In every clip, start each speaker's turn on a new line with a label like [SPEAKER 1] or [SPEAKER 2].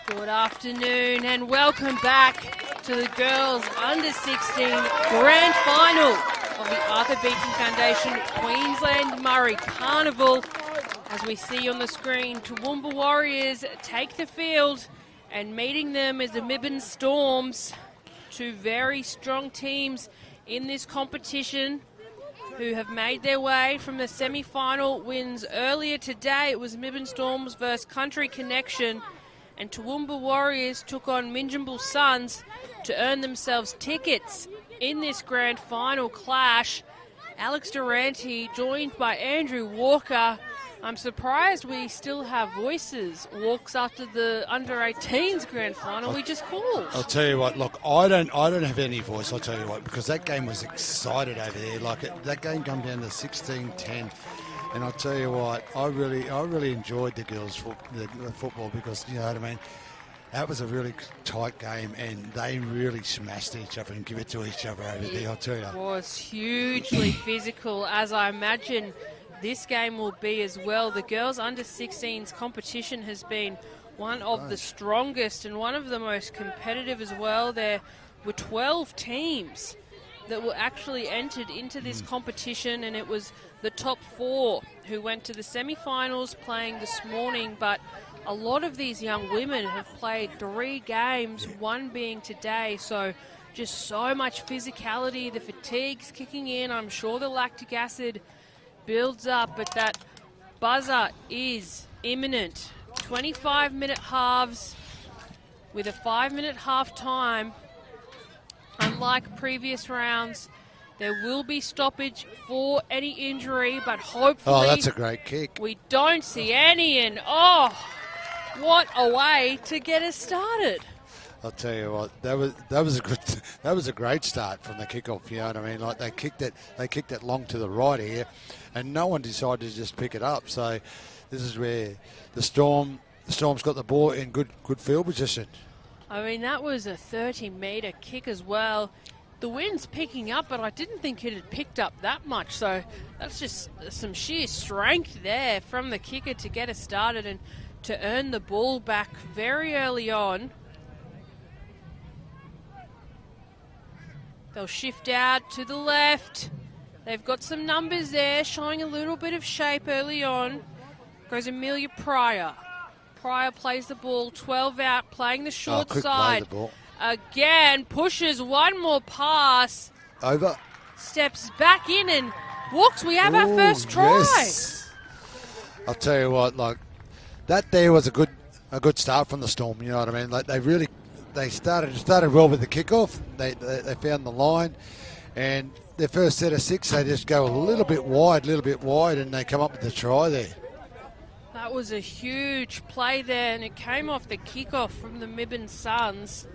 [SPEAKER 1] Good afternoon and welcome back to the girls under 16 grand final of the Arthur Beetson Foundation Queensland Murri Carnival. As we see on the screen, Toowoomba Warriors take the field, and meeting them is the Mibunn Storms, two very strong teams in this competition who have made their way from the semi-final wins earlier today. It was Mibunn Storms versus Country Connection, and Toowoomba Warriors took on Mibunn Suns to earn themselves tickets in this grand final clash. Alex Durante joined by Andrew Walker. I'm surprised we still have voices. Walks after the under-18s grand final we just called.
[SPEAKER 2] I'll tell you what, look, I don't have any voice, I'll tell you what, because that game was excited over there. That game come down to 16-10. And I'll tell you what, I really enjoyed the girls' football because, you know what I mean, that was a really tight game and they really smashed each other and give it to each other over there, I'll tell you.
[SPEAKER 1] It was hugely physical, as I imagine this game will be as well. The girls under 16s competition has been one of the strongest and one of the most competitive as well. There were 12 teams that were actually entered into this competition, and it was the top 4 who went to the semi-finals playing this morning. But a lot of these young women have played 3 games, one being today, so just so much physicality. The fatigue's kicking in. I'm sure the lactic acid builds up, but that buzzer is imminent. 25-minute halves with a 5-minute half time. Unlike previous rounds, there will be stoppage for any injury, but hopefully...
[SPEAKER 2] Oh, that's a great kick.
[SPEAKER 1] We don't see any, and what a way to get us started.
[SPEAKER 2] I'll tell you what, that was a great start from the kickoff. You know what I mean? Like they kicked it long to the right here, and no one decided to just pick it up. So this is where the Storm's got the ball in good field position. I
[SPEAKER 1] mean, that was a 30-metre kick as well. The wind's picking up, but I didn't think it had picked up that much. So that's just some sheer strength there from the kicker to get us started and to earn the ball back very early on. They'll shift out to the left. They've got some numbers there showing a little bit of shape early on. Goes Amelia Pryor. Pryor plays the ball, 12 out, playing the short side.
[SPEAKER 2] Play the ball.
[SPEAKER 1] Again, pushes one more pass.
[SPEAKER 2] Over.
[SPEAKER 1] Steps back in and walks. We have our first try.
[SPEAKER 2] Yes. I'll tell you what, like that there was a good start from the Storm. You know what I mean? Like they started well with the kickoff. They found the line, and their first set of 6, they just go a little bit wide, and they come up with the try there.
[SPEAKER 1] That was a huge play there, and it came off the kickoff from the Mibunn Suns.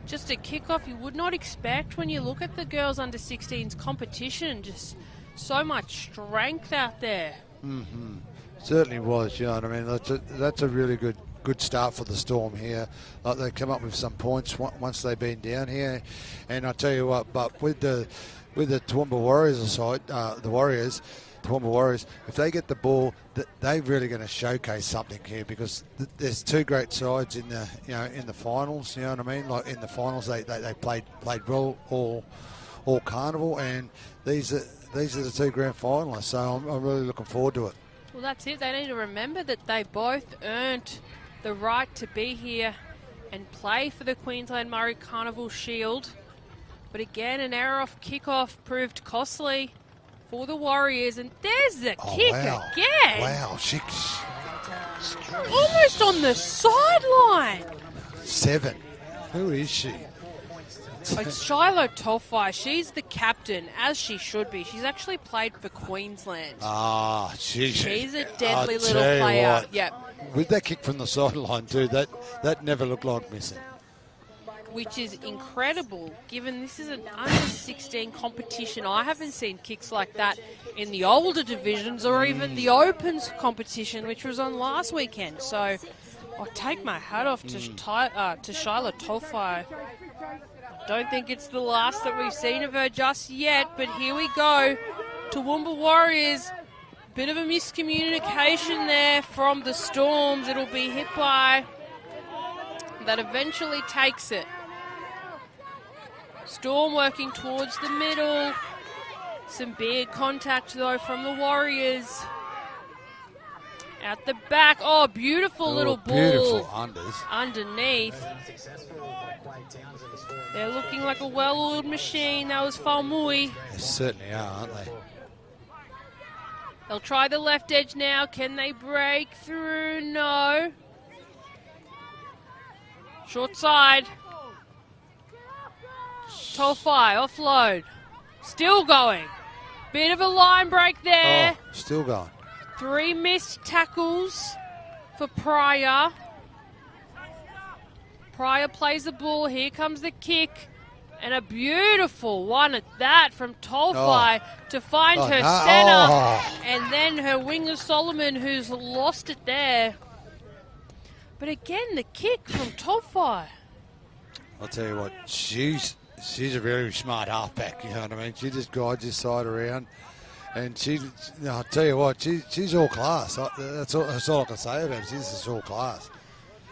[SPEAKER 1] Just a kickoff you would not expect when you look at the girls under 16s competition. Just so much strength out there.
[SPEAKER 2] Mm-hmm. Certainly was, you know what I mean? That's a really good start for the Storm here. Like they come up with some points once they've been down here, and I tell you what, but with the Toowoomba Warriors aside, Toowoomba Warriors, if they get the ball, they're really going to showcase something here because there's 2 great sides in the finals. You know what I mean? Like in the finals, they played well all carnival, and these are the 2 grand finalists. So I'm really looking forward to it.
[SPEAKER 1] Well, that's it. They need to remember that they both earned the right to be here and play for the Queensland Murri Carnival Shield. But again, an error off kickoff proved costly for the Warriors, and there's the kick again.
[SPEAKER 2] Wow,
[SPEAKER 1] almost on the sideline.
[SPEAKER 2] 7. Who is she?
[SPEAKER 1] It's Shiloh Tolfi. She's the captain, as she should be. She's actually played for Queensland.
[SPEAKER 2] She's
[SPEAKER 1] a deadly little player. Yep.
[SPEAKER 2] With that kick from the sideline too, that never looked like missing.
[SPEAKER 1] Which is incredible, given this is an under-16 competition. I haven't seen kicks like that in the older divisions or even the Opens competition, which was on last weekend. So I'll take my hat off to Shiloh Tolfi. I don't think it's the last that we've seen of her just yet, but here we go. Toowoomba Warriors, bit of a miscommunication there from the Storms. It'll be hit by that eventually takes it. Storm working towards the middle. Some big contact, though, from the Warriors. At the back. Oh, beautiful little ball.
[SPEAKER 2] Beautiful unders.
[SPEAKER 1] Underneath. They're looking like a well-oiled machine. That was Faumui.
[SPEAKER 2] They certainly are, aren't they?
[SPEAKER 1] They'll try the left edge now. Can they break through? No. Short side. Tolfai, offload. Still going. Bit of a line break there.
[SPEAKER 2] Oh, still going.
[SPEAKER 1] 3 missed tackles for Pryor. Pryor plays the ball. Here comes the kick. And a beautiful one at that from Tolfai to find her centre. And then her winger Solomon, who's lost it there. But again, the kick from Tolfai.
[SPEAKER 2] I'll tell you what, she's a very smart halfback, you know what I mean? She just guides this side around. And I'll tell you what, she's all class. That's all I can say about her. She's just all class.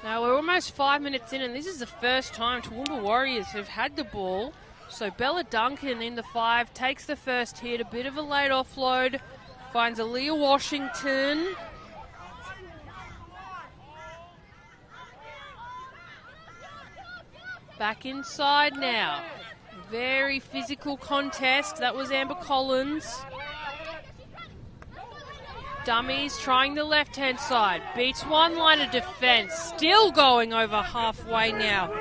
[SPEAKER 1] Now we're almost 5 minutes in, and this is the first time Toowoomba Warriors have had the ball. So Bella Duncan in the 5 takes the first hit, a bit of a late offload, finds Aaliyah Washington. Back inside now. Very physical contest. That was Amber Collins. Dummies trying the left-hand side. Beats one line of defence. Still going over halfway now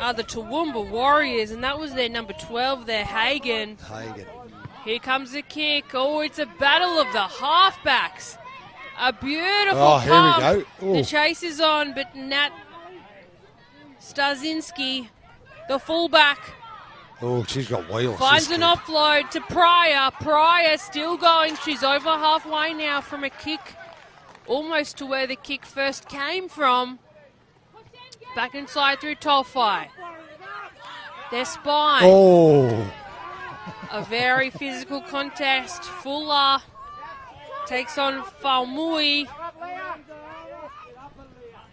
[SPEAKER 1] are the Toowoomba Warriors, and that was their number 12 there, Hagen. Here comes the kick. Oh, it's a battle of the halfbacks. A beautiful pump.
[SPEAKER 2] Here we go. Ooh.
[SPEAKER 1] The chase is on, but Nat Stasinski, the fullback,
[SPEAKER 2] oh, she's got wheels.
[SPEAKER 1] finds an offload to Pryor. Pryor still going. She's over halfway now from a kick, almost to where the kick first came from. Back inside through Tolfai. Their spine.
[SPEAKER 2] Oh.
[SPEAKER 1] A very physical contest. Fuller takes on Faumui.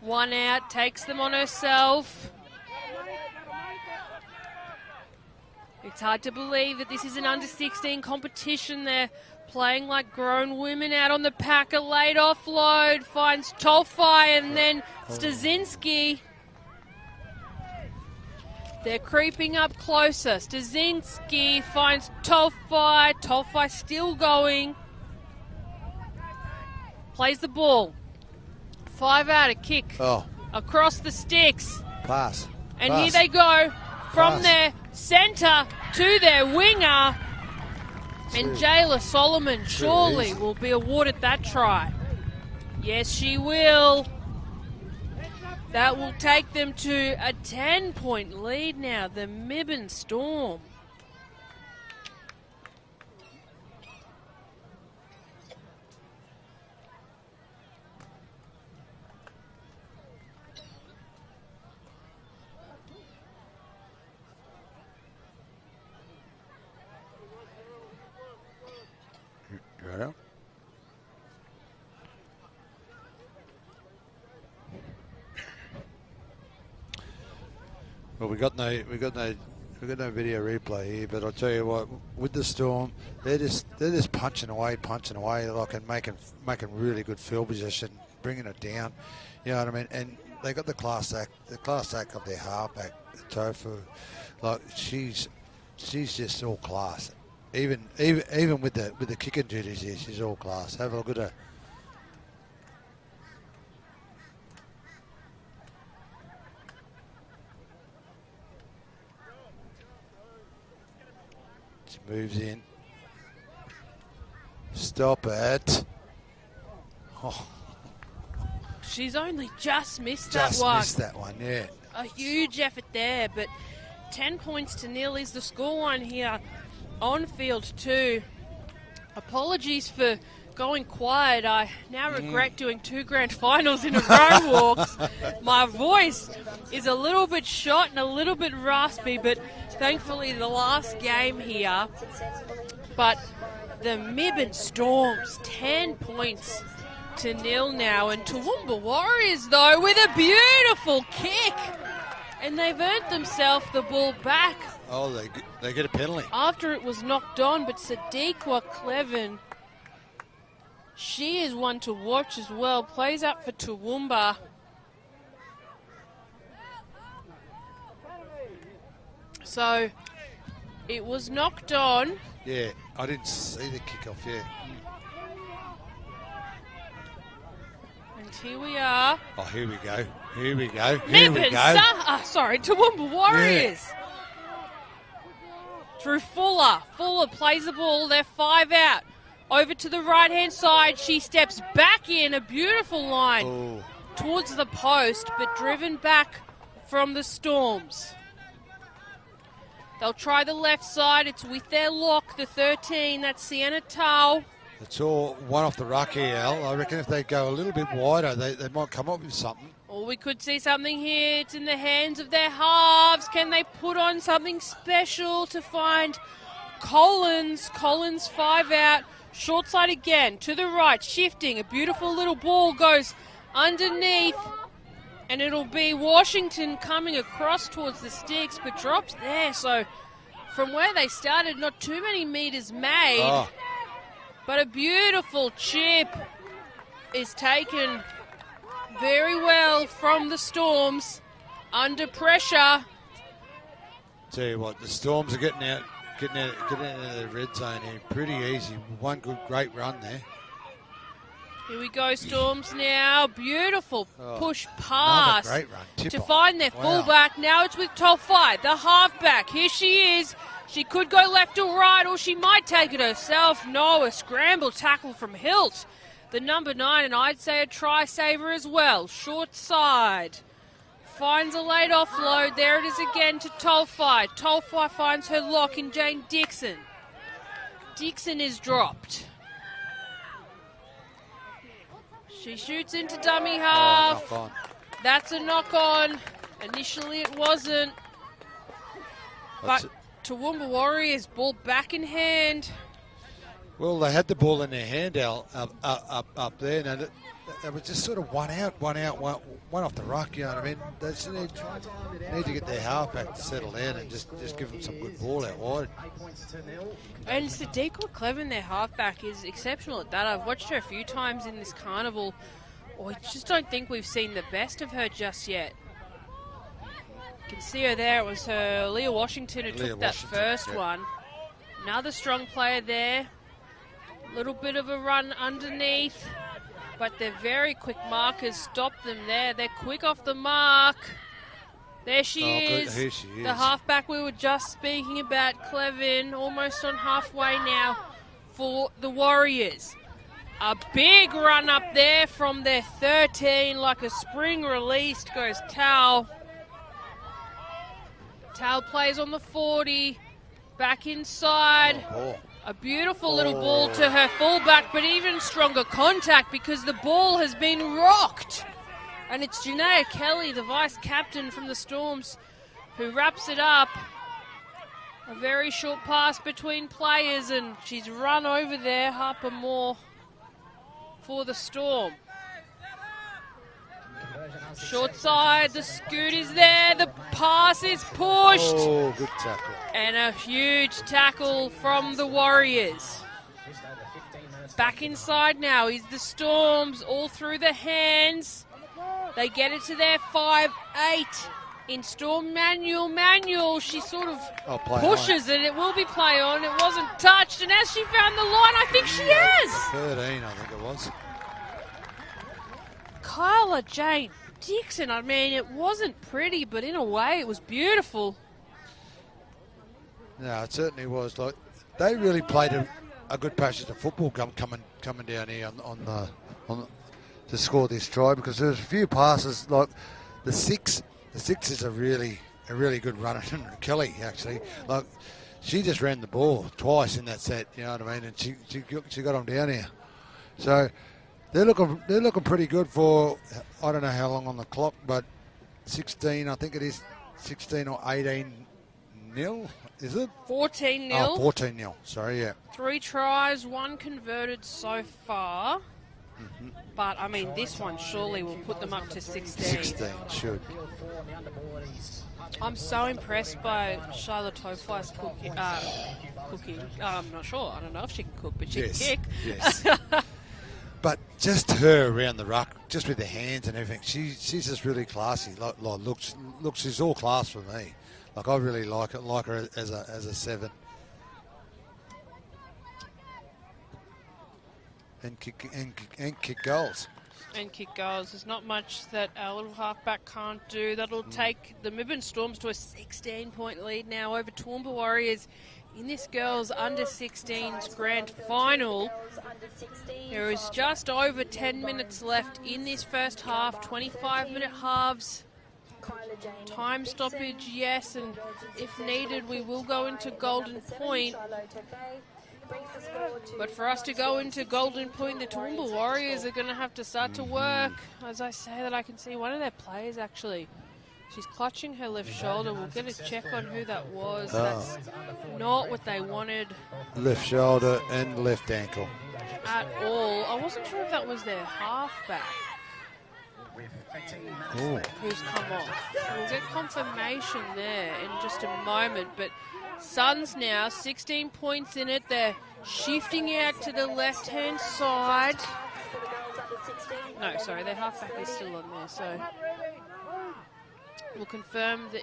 [SPEAKER 1] One out, takes them on herself. It's hard to believe that this is an under-16 competition. They're playing like grown women out on the pack. A late offload finds Tolfai and then Stasinski. They're creeping up closer. Stasinski finds Tolfai. Tolfai still going. Plays the ball. 5 out, a kick.
[SPEAKER 2] Oh.
[SPEAKER 1] Across the sticks.
[SPEAKER 2] Pass.
[SPEAKER 1] And here they go from their centre to their winger. And Jayla Solomon surely will be awarded that try. Yes, she will. That will take them to a 10-point lead now, the Mibunn Storm.
[SPEAKER 2] Right. Well, we got no video replay here, but I'll tell you what, with the Storm, they're just punching away, like, and making really good field position, bringing it down. You know what I mean? And they got the class act of their halfback, Tofu. Like, she's just all class. Even with the kicking duties here, she's all class. Have a look at her. She moves in. Stop it. Oh.
[SPEAKER 1] She's only just missed that one.
[SPEAKER 2] Just missed that one, yeah.
[SPEAKER 1] A huge effort there, but 10 points to nil is the scoreline here on field 2. Apologies for going quiet. I now regret doing 2 grand finals in a row walks. My voice is a little bit shot and a little bit raspy, but thankfully the last game here. But the Mibunn Storms, 10 points 0 now. And Toowoomba Warriors, though, with a beautiful kick. And they've earned themselves the ball back.
[SPEAKER 2] Oh, they get a penalty.
[SPEAKER 1] After it was knocked on, but Sadiqa Cleven, she is one to watch as well. Plays up for Toowoomba. So, it was knocked on.
[SPEAKER 2] Yeah, I didn't see the kickoff yet.
[SPEAKER 1] And here we are.
[SPEAKER 2] Oh, here we go. Here we go.
[SPEAKER 1] Mibunn, sorry, Toowoomba Warriors. Yeah. Through Fuller. Fuller plays the ball. They're 5 out. Over to the right-hand side. She steps back in. A beautiful line towards the post, but driven back from the Storms. They'll try the left side. It's with their lock, the 13. That's Sienna Tau.
[SPEAKER 2] It's all one off the ruck here, Al. I reckon if they go a little bit wider, they might come up with something.
[SPEAKER 1] Or we could see something here. It's in the hands of their halves. Can they put on something special to find Collins? Collins 5 out. Short side again. To the right. Shifting. A beautiful little ball goes underneath. And it'll be Washington coming across towards the sticks, but drops there. So from where they started, not too many metres made.
[SPEAKER 2] Oh.
[SPEAKER 1] But a beautiful chip is taken very well from the Storms under pressure.
[SPEAKER 2] Tell you what, the Storms are getting out of the red zone here pretty easy. One great run there.
[SPEAKER 1] Here we go, Storms now. Beautiful push pass
[SPEAKER 2] great run.
[SPEAKER 1] To find their fullback. Now it's with Tolfai, the halfback. Here she is. She could go left or right, or she might take it herself. No, a scramble tackle from Hilt, the number 9, and I'd say a try saver as well. Short side. Finds a late offload. There it is again to Tolfai. Tolfai finds her lock in Jane Dixon. Dixon is dropped. She shoots into dummy half.
[SPEAKER 2] Knock on.
[SPEAKER 1] That's a knock on. Initially it wasn't. But Toowoomba Warriors ball back in hand.
[SPEAKER 2] Well, they had the ball in their hand up there. And they were just sort of one off the ruck, you know what I mean? They just need to get their halfback to settle in and just give them some good ball out wide.
[SPEAKER 1] And Sadiqa Cleven, their halfback, is exceptional at that. I've watched her a few times in this carnival. I just don't think we've seen the best of her just yet. You can see her there. It was her Leah Washington who took that first one. Another strong player there. A little bit of a run underneath. But they're very quick markers. Stop them there. They're quick off the mark. There she is.
[SPEAKER 2] Here she is.
[SPEAKER 1] The halfback we were just speaking about, Clevin, almost on halfway now for the Warriors. A big run up there from their 13, like a spring released goes Tau. Tau plays on the 40, back inside. A beautiful little ball to her fullback, but even stronger contact because the ball has been rocked. And it's Janaea Kelly, the vice captain from the Storms, who wraps it up. A very short pass between players, and she's run over there. Harper Moore for the Storm. Short side, the scoot is there, the pass is pushed.
[SPEAKER 2] Oh, good tackle.
[SPEAKER 1] And a huge tackle from the Warriors. Back inside now is the Storms, all through the hands. They get it to their 5-8 in Storm Manuel. She sort of pushes it. It will be play on. It wasn't touched. And has she found the line? I think she has.
[SPEAKER 2] 13, I think it was.
[SPEAKER 1] Kyla Jane Dixon, I mean, it wasn't pretty, but in a way it was beautiful.
[SPEAKER 2] No, it certainly was. Like, they really played a good passage of football coming down here to score this try, because there was a few passes like the six is a really good runner. Kelly, actually, like, she just ran the ball twice in that set, you know what I mean, and she got them down here. So they're looking pretty good for, I don't know how long on the clock, but 16, I think it is 16 or 18 nil, is it?
[SPEAKER 1] 14 nil.
[SPEAKER 2] Oh, 14 nil. Sorry, yeah.
[SPEAKER 1] 3 tries, 1 converted so far. But, I mean, this one surely will put them up to 16.
[SPEAKER 2] 16 should.
[SPEAKER 1] I'm so impressed by Charlotte Tofai's cooking. I'm not sure. I don't know if she can cook, but she can kick.
[SPEAKER 2] Yes. But just her around the ruck, just with the hands and everything, she's just really classy. Like looks, she's all class for me. Like I really like her as a 7. And kick goals.
[SPEAKER 1] And kick goals. There's not much that our little halfback can't do. That'll take the Mibunn Storms to a 16-point lead now over Toowoomba Warriors in this girls under 16s grand final. There is just over 10 minutes left in this first half, 25-minute halves. Time stoppage, yes, and if needed, we will go into Golden Point. But for us to go into Golden Point, the Toowoomba Warriors are going to have to start to work. As I say that, I can see one of their players actually. She's clutching her left shoulder. We'll get a check on who that was. That's not what they wanted.
[SPEAKER 2] Left shoulder and left ankle.
[SPEAKER 1] At all. I wasn't sure if that was their halfback.
[SPEAKER 2] Ooh.
[SPEAKER 1] Who's come off. We'll get confirmation there in just a moment. But Suns now, 16 points in it. They're shifting out to the left-hand side. No, sorry, their halfback is still on there, so we'll confirm the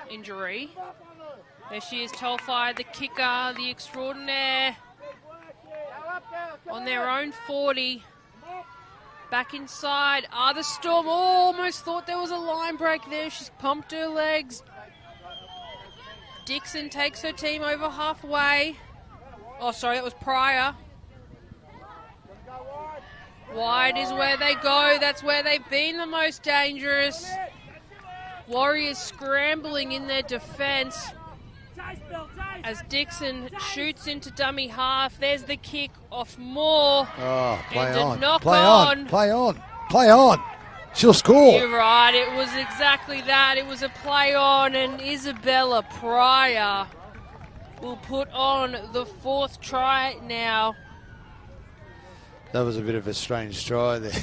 [SPEAKER 1] injury. There she is, Tolfai, the kicker, the extraordinaire. On their own 40. Back inside. The Storm almost thought there was a line break there. She's pumped her legs. Dixon takes her team over halfway. Oh, sorry, that was Pryor. Wide is where they go. That's where they've been the most dangerous. Warriors scrambling in their defence as Dixon shoots into dummy half. There's the kick off Moore.
[SPEAKER 2] Oh, play
[SPEAKER 1] and
[SPEAKER 2] on.
[SPEAKER 1] A knock
[SPEAKER 2] play
[SPEAKER 1] on.
[SPEAKER 2] Play on. Play on. She'll score.
[SPEAKER 1] You're right. It was exactly that. It was a play on, and Isabella Pryor will put on the 4th try now.
[SPEAKER 2] That was a bit of a strange try there.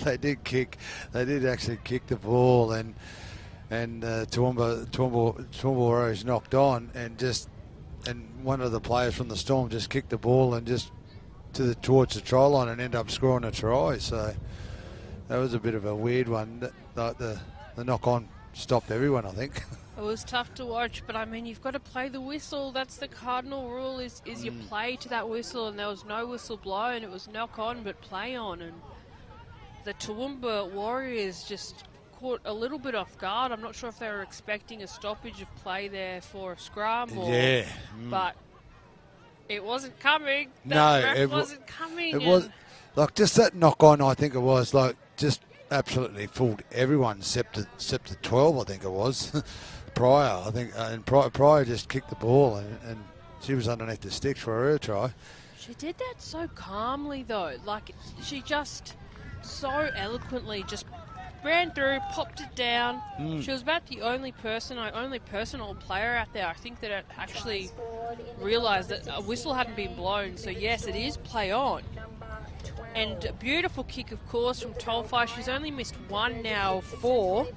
[SPEAKER 2] They did actually kick the ball, and Toowoomba Warriors knocked on, and one of the players from the Storm just kicked the ball and just towards the try line and ended up scoring a try. So that was a bit of a weird one. The knock on stopped everyone, I think.
[SPEAKER 1] It was tough to watch, but I mean, you've got to play the whistle. That's the cardinal rule, is you play to that whistle, and there was no whistle blown. It was knock on, but play on. And the Toowoomba Warriors just caught a little bit off guard. I'm not sure if they were expecting a stoppage of play there for a scrum, but it wasn't coming. It wasn't coming.
[SPEAKER 2] It was like just that knock on. I think it was like just absolutely fooled everyone except the 12. I think it was. Pryor, I think, and Pryor just kicked the ball, and she was underneath the sticks for her try.
[SPEAKER 1] She did that so calmly, though. Like, she just so eloquently just ran through, popped it down. She was about the only personal player out there, I think, that actually realised that a whistle hadn't been blown. So, yes, it is play on. And a beautiful kick, of course, from Tolfai. She's only missed one now, 4.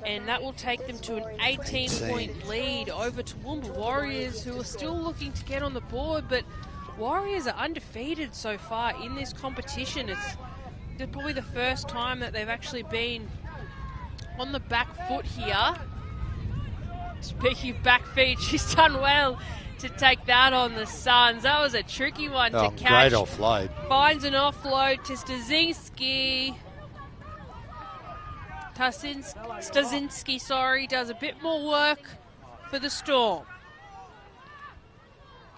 [SPEAKER 1] And that will take them to an 18-point lead over Toowoomba Warriors, who are still looking to get on the board. But Warriors are undefeated so far in this competition. It's probably the first time that they've actually been on the back foot here. Speaking of back feet, she's done well to take that on the Suns. That was a tricky one to catch.
[SPEAKER 2] Great offload.
[SPEAKER 1] Finds an offload to Stasinski. Stasinski, does a bit more work for the Storm.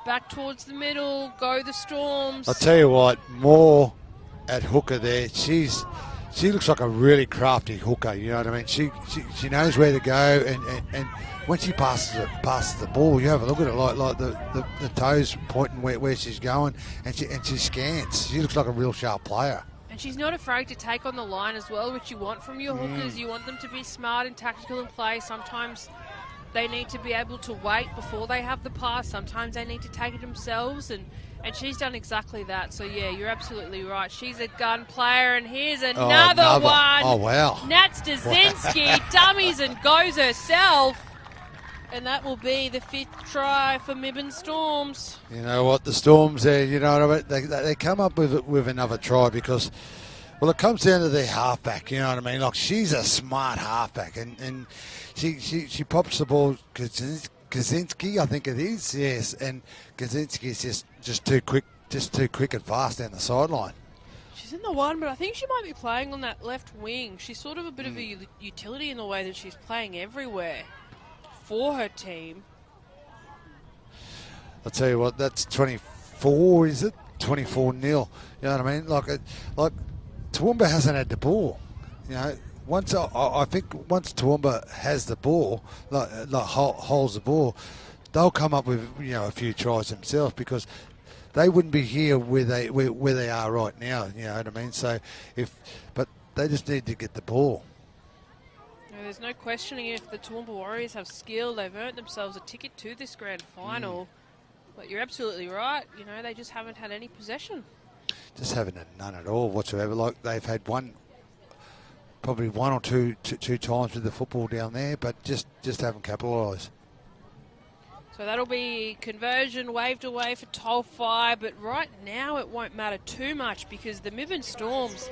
[SPEAKER 1] Back towards the middle, go the Storms.
[SPEAKER 2] I'll tell you what, Moore at hooker there, she looks like a really crafty hooker, you know what I mean? She knows where to go, and when she passes the ball, you have a look at it, like the toes pointing where she's going, and she scans. She looks like a real sharp player.
[SPEAKER 1] And she's not afraid to take on the line as well, which you want from your hookers. You want them to be smart and tactical in play. Sometimes they need to be able to wait before they have the pass. Sometimes they need to take it themselves, and she's done exactly that. So, yeah, you're absolutely right. She's a gun player, and here's another one.
[SPEAKER 2] Oh, wow.
[SPEAKER 1] Nat Stasinski dummies and goes herself. And that will be the 5th try for Mibunn Storms.
[SPEAKER 2] You know what, the Storms there, you know what I mean? They come up with another try because, well, it comes down to their halfback, you know what I mean? Like, she's a smart halfback, and she pops the ball, Kaczynski, I think it is, yes, and Kaczynski is just too quick and fast down the sideline.
[SPEAKER 1] She's in the one, but I think she might be playing on that left wing. She's sort of a bit of a utility in the way that she's playing everywhere for her team.
[SPEAKER 2] I'll tell you what, that's 24, is it? 24-0. You know what I mean? Like Toowoomba hasn't had the ball. You know, I think once Toowoomba has the ball, holds the ball, they'll come up with a few tries themselves because they wouldn't be here where they are right now. You know what I mean? So but they just need to get the ball.
[SPEAKER 1] There's no questioning if the Toowoomba Warriors have skill. They've earned themselves a ticket to this grand final. But you're absolutely right. You know, they just haven't had any possession.
[SPEAKER 2] Just haven't had none at all whatsoever. Like, they've had probably one or two times with the football down there, but just haven't capitalised.
[SPEAKER 1] So that'll be conversion waved away for Tolfi, but right now it won't matter too much because the Mibunn Storms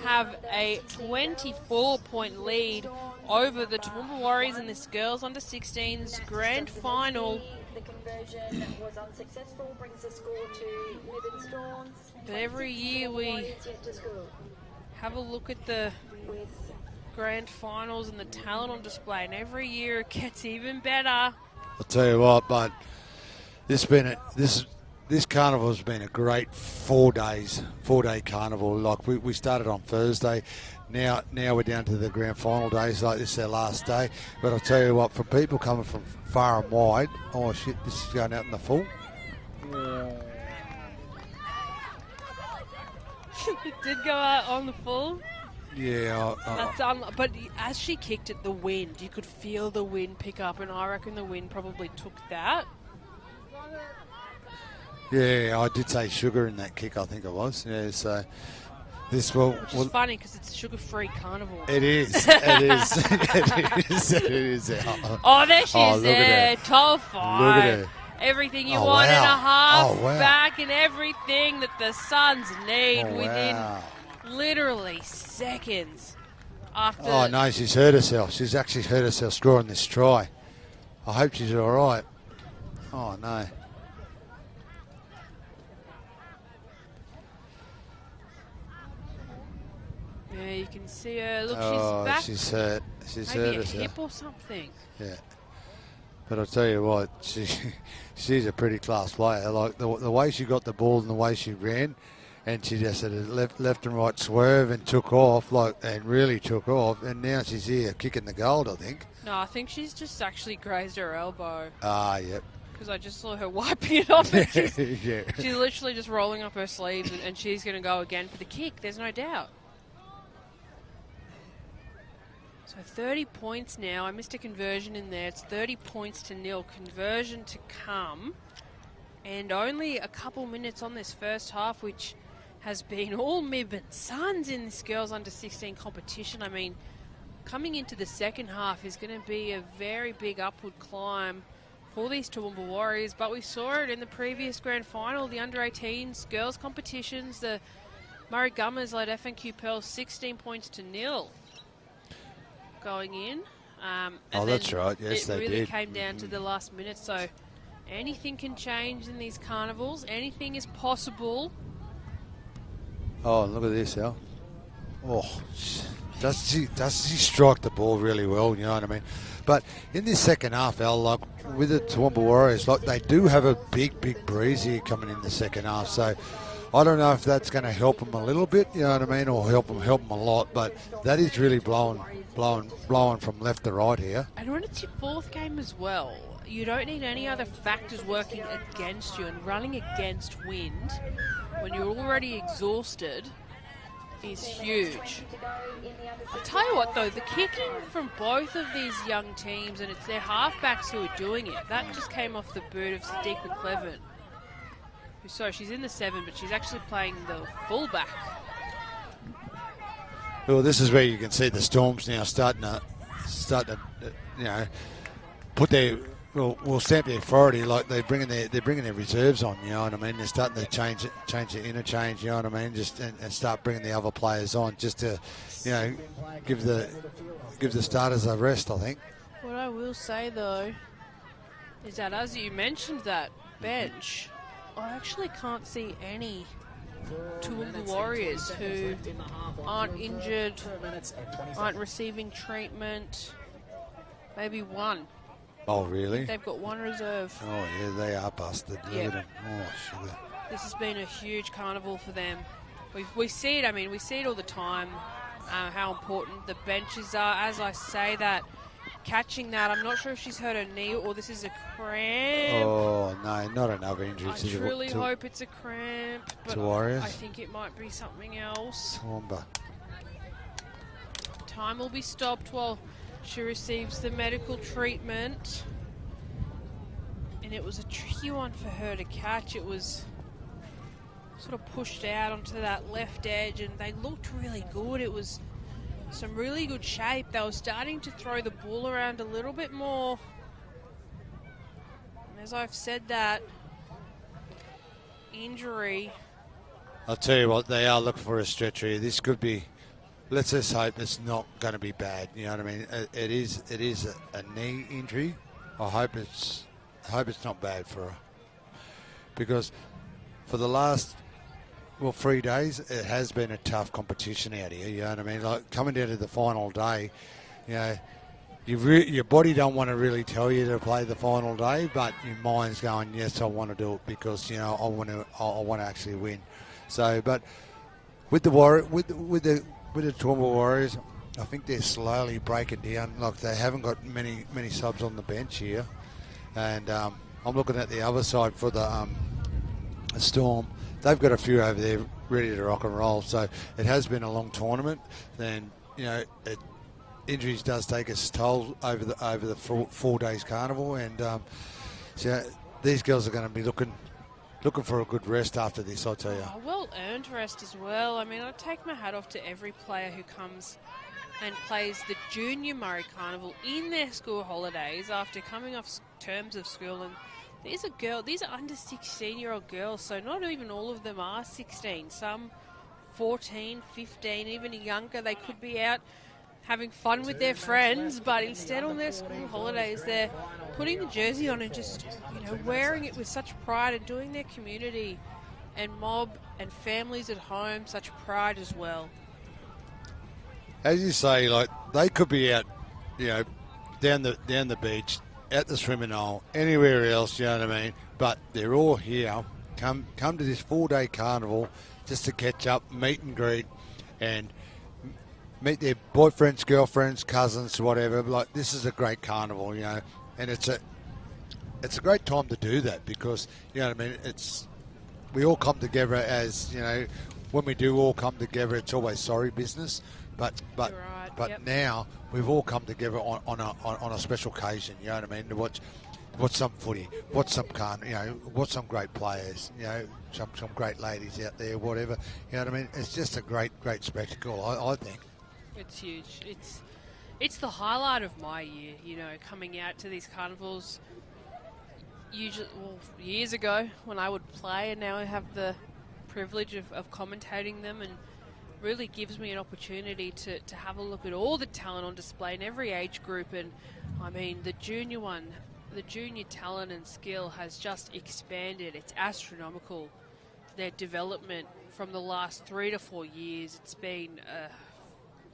[SPEAKER 1] have a 24-point lead over the Toowoomba Warriors in this girls under 16s grand final.
[SPEAKER 3] The conversion was unsuccessful, brings the score to Mibunn Storms.
[SPEAKER 1] But every year we have a look at the grand finals and the talent on display, and every year it gets even better.
[SPEAKER 2] I'll tell you what, but this carnival has been a great 4-day carnival. Like we started on Thursday, now we're down to the grand final days. Like this is our last day. But I'll tell you what, for people coming from far and wide, oh shit, this is going out in the full.
[SPEAKER 1] It did go out on the full.
[SPEAKER 2] Yeah,
[SPEAKER 1] but as she kicked it, the wind, you could feel the wind pick up, and I reckon the wind probably took that.
[SPEAKER 2] Yeah, I did say sugar in that kick, I think it was. Yeah, so this will...
[SPEAKER 1] Which is funny because it's a sugar-free carnival.
[SPEAKER 2] It is. It is.
[SPEAKER 1] Oh, there she is there. Tolfi.
[SPEAKER 2] Look at her.
[SPEAKER 1] Everything you want in a half
[SPEAKER 2] wow.
[SPEAKER 1] back and everything that the Suns need within literally seconds after.
[SPEAKER 2] Oh, no, she's hurt herself. She's actually hurt herself scoring this try. I hope she's all right. Oh, no.
[SPEAKER 1] Yeah, you can see her. Look,
[SPEAKER 2] oh,
[SPEAKER 1] she's back.
[SPEAKER 2] She's hurt. She's
[SPEAKER 1] maybe
[SPEAKER 2] hurt
[SPEAKER 1] a
[SPEAKER 2] herself.
[SPEAKER 1] hip or something.
[SPEAKER 2] Yeah. But I'll tell you what, she's a pretty class player. Like the way she got the ball and the way she ran, and she just had a left and right swerve and took off, and really took off. And now she's here kicking the goal, I think.
[SPEAKER 1] No, I think she's just actually grazed her elbow.
[SPEAKER 2] Ah, yep.
[SPEAKER 1] Because I just saw her wiping it off. And she's
[SPEAKER 2] Yeah.
[SPEAKER 1] She's literally just rolling up her sleeves, and she's going to go again for the kick. There's no doubt. So 30 points now. I missed a conversion in there. It's 30 points to 0. Conversion to come. And only a couple minutes on this first half, which has been all Mibunn Suns in this girls under 16 competition. I mean, coming into the second half is going to be a very big upward climb for these Toowoomba Warriors. But we saw it in the previous grand final, the under 18s girls competitions. The Murri Gummers led FNQ Pearls 16 points to 0. Going in. And
[SPEAKER 2] that's right. Yes, they
[SPEAKER 1] did. It really
[SPEAKER 2] did.
[SPEAKER 1] came down to the last minute. So anything can change in these carnivals. Anything is possible.
[SPEAKER 2] Oh, look at this, Al. Oh, does she strike the ball really well? You know what I mean? But in this second half, Al, with the Toowoomba Warriors, they do have a big breeze here coming in the second half. So I don't know if that's going to help them a little bit, you know what I mean, or help them a lot. But that is really blowing from left to right here.
[SPEAKER 1] And when it's your fourth game as well, you don't need any other factors working against you and running against wind when you're already exhausted. is huge. I'll tell you what, though, the kicking from both of these young teams, and it's their halfbacks who are doing it, that just came off the boot of Sadiqa Clevin. Sorry, she's in the 7, but she's actually playing the fullback.
[SPEAKER 2] Well, this is where you can see the Storms now starting to put their stamp their authority, like they're bringing their reserves on. You know what I mean? They're starting to change the interchange. You know what I mean? Just and start bringing the other players on, just to, give the starters a rest. I think.
[SPEAKER 1] What I will say though is that, as you mentioned, that bench, I actually can't see any Toowoomba Warriors who aren't injured, aren't receiving treatment. Maybe one.
[SPEAKER 2] Oh, really?
[SPEAKER 1] They've got one reserve.
[SPEAKER 2] Oh, yeah, they are busted.
[SPEAKER 1] Yeah.
[SPEAKER 2] Oh, sugar.
[SPEAKER 1] This has been a huge carnival for them. We see it, we see it all the time, how important the benches are. As I say that, catching that, I'm not sure if she's hurt her knee or this is a cramp.
[SPEAKER 2] Oh, no, not another injury.
[SPEAKER 1] I truly hope it's a cramp, but
[SPEAKER 2] Warriors?
[SPEAKER 1] I think it might be something else.
[SPEAKER 2] Toowoomba.
[SPEAKER 1] Time will be stopped while she receives the medical treatment. And it was a tricky one for her to catch. It was sort of pushed out onto that left edge, and they looked really good. It was some really good shape. They were starting to throw the ball around a little bit more. And as I've said that, injury.
[SPEAKER 2] I'll tell you what, they are looking for a stretch here. This could be, let's just hope it's not going to be bad. You know what I mean? It is a knee injury. I hope it's not bad for her, because for the last 3 days it has been a tough competition out here. You know what I mean? Like coming down to the final day, your body don't want to really tell you to play the final day, but your mind's going, yes, I want to do it because I want to actually win. So, but with the Toowoomba Warriors, I think they're slowly breaking down. Like they haven't got many subs on the bench here, and I'm looking at the other side for the Storm. They've got a few over there ready to rock and roll. So it has been a long tournament. Then injuries does take its toll over the 4 days carnival, and so these girls are going to be looking for a good rest after this, I'll tell you.
[SPEAKER 1] Well-earned rest as well. I take my hat off to every player who comes and plays the Junior Murri Carnival in their school holidays after coming off terms of school. And these are under 16-year-old girls, so not even all of them are 16. Some 14, 15, even younger. They could be out having fun with their friends, but instead on their school holidays, they're putting the jersey on and just, wearing it with such pride and doing their community and mob and families at home such pride as well.
[SPEAKER 2] As you say, like they could be out, down the beach, at the swimming hole, anywhere else, you know what I mean? But they're all here, come to this 4-day carnival just to catch up, meet and greet, and meet their boyfriends, girlfriends, cousins, whatever. Like this is a great carnival, and it's a great time to do that because we all come together as when we do all come together, it's always sorry business, but
[SPEAKER 1] Yep.
[SPEAKER 2] Now we've all come together on a special occasion, you know what I mean, to watch some footy, watch some watch some great players, some great ladies out there, whatever, you know what I mean. It's just a great spectacle, I think.
[SPEAKER 1] It's huge. It's the highlight of my year, coming out to these carnivals. Usually, years ago when I would play, and now I have the privilege of commentating them, and really gives me an opportunity to have a look at all the talent on display in every age group. And the junior talent and skill has just expanded. It's astronomical, their development from the last 3 to 4 years. It's been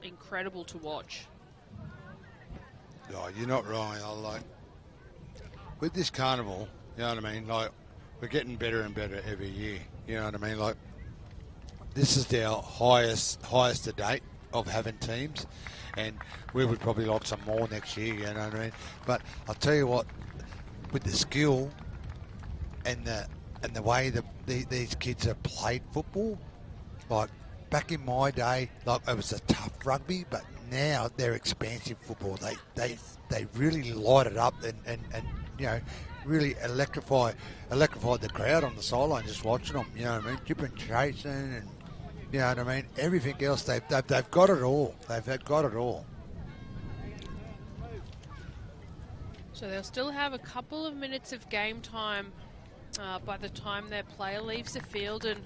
[SPEAKER 1] incredible to watch.
[SPEAKER 2] Oh, you're not wrong. With this carnival, you know what I mean, like we're getting better and better every year, you know what I mean. Like this is our highest to date of having teams, and we would probably like some more next year, you know what I mean. But I'll tell you what, with the skill and the way that these kids have played football, like back in my day, like it was a tough rugby, but now they're expansive football. They really light it up and you know, really electrify the crowd on the sideline just watching them. You know what I mean? Keeping chasing and you know what I mean. Everything else they've got it all. They've got it all.
[SPEAKER 1] So they'll still have a couple of minutes of game time by the time their player leaves the field, and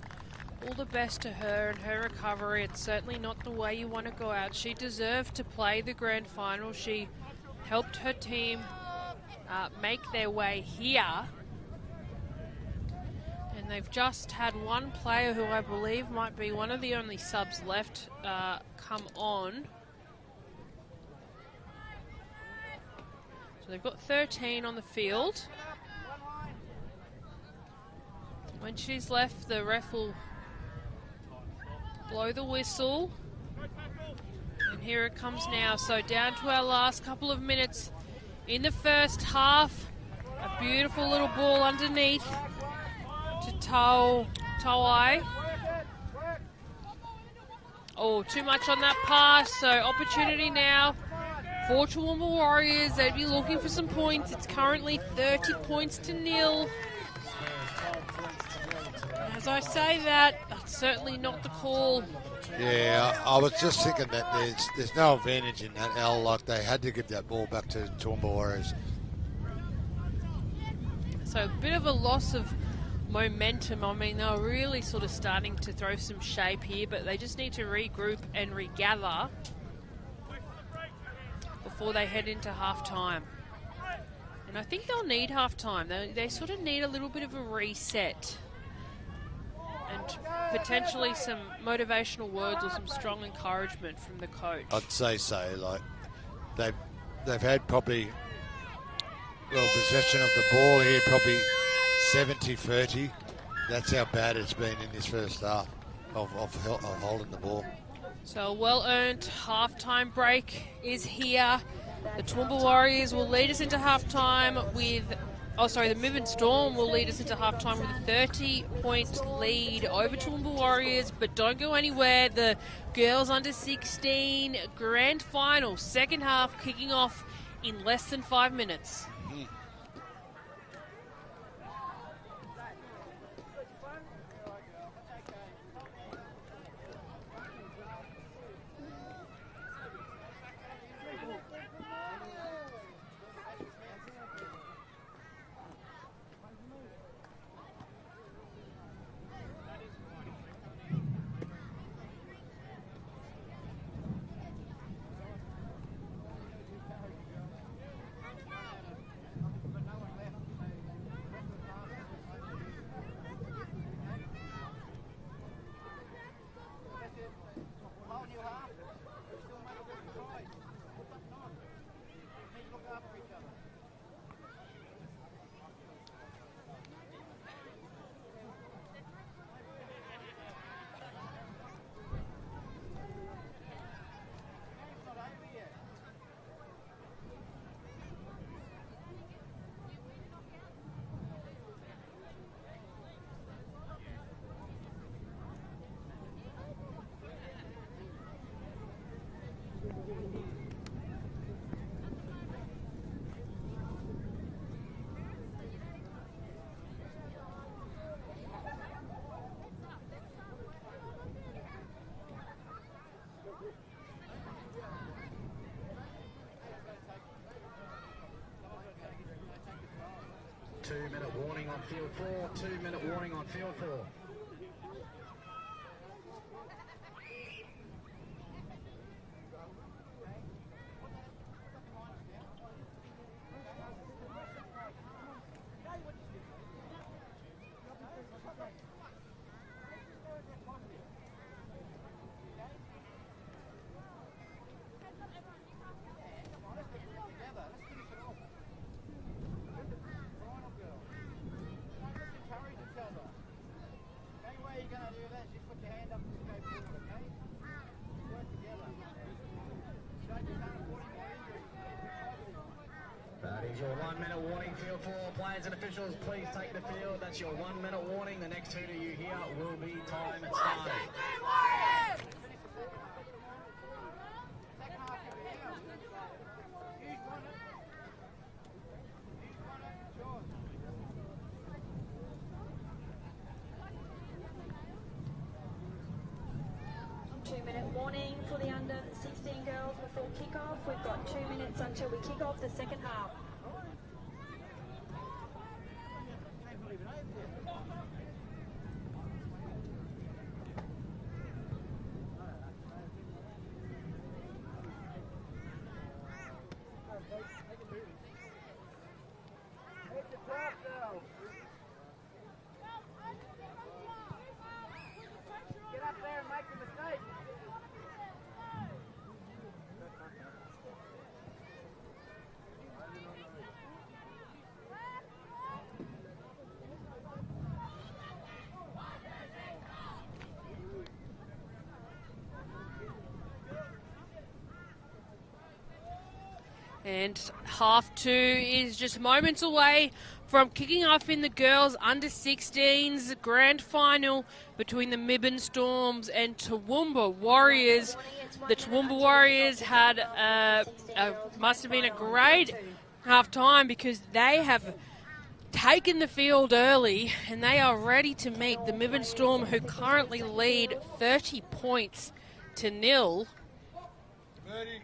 [SPEAKER 1] all the best to her and her recovery. It's certainly not the way you want to go out. She deserved to play the grand final. She helped her team make their way here. And they've just had one player who I believe might be one of the only subs left come on. So they've got 13 on the field. When she's left, the ref will blow the whistle. And here it comes now. So down to our last couple of minutes in the first half. A beautiful little ball underneath to Towai. Oh, too much on that pass. So opportunity now for Toowoomba Warriors. They'd be looking for some points. It's currently 30 points to nil. As I say that, that's certainly not the call.
[SPEAKER 2] Yeah, I was just thinking that there's no advantage in that, Al. Like, they had to give that ball back to Toowoomba Warriors.
[SPEAKER 1] So a bit of a loss of momentum. I mean, they're really sort of starting to throw some shape here, but they just need to regroup and regather before they head into half-time. And I think they'll need half-time. They sort of need a little bit of a reset. And potentially some motivational words or some strong encouragement from the coach.
[SPEAKER 2] I'd say so. Like, they've had probably, well, possession of the ball here, probably 70-30. That's how bad it's been in this first half of holding the ball.
[SPEAKER 1] So a well-earned half-time break is here. The Toowoomba Warriors will lead us into half-time with... Oh, sorry, the Mibunn Storm will lead us into half-time with a 30-point lead over Toowoomba Warriors, but don't go anywhere. The girls under 16 grand final, second half, kicking off in less than 5 minutes.
[SPEAKER 4] Two-minute warning on field 4. 2-minute warning on field 4. is your 1 minute warning. Field 4 players and officials, please take the field. That's your 1 minute warning. The next 2 to you here will be time started.
[SPEAKER 3] 2-minute warning for the under 16 girls before kick-off. We've got 2 minutes until we kick off the second half.
[SPEAKER 1] And half 2 is just moments away from kicking off in the girls under 16s grand final between the Mibunn Storms and Toowoomba Warriors. The Toowoomba Warriors had must have been a great half time because they have taken the field early and they are ready to meet the Mibunn Storm, who currently lead 30 points to nil.
[SPEAKER 2] 30-0.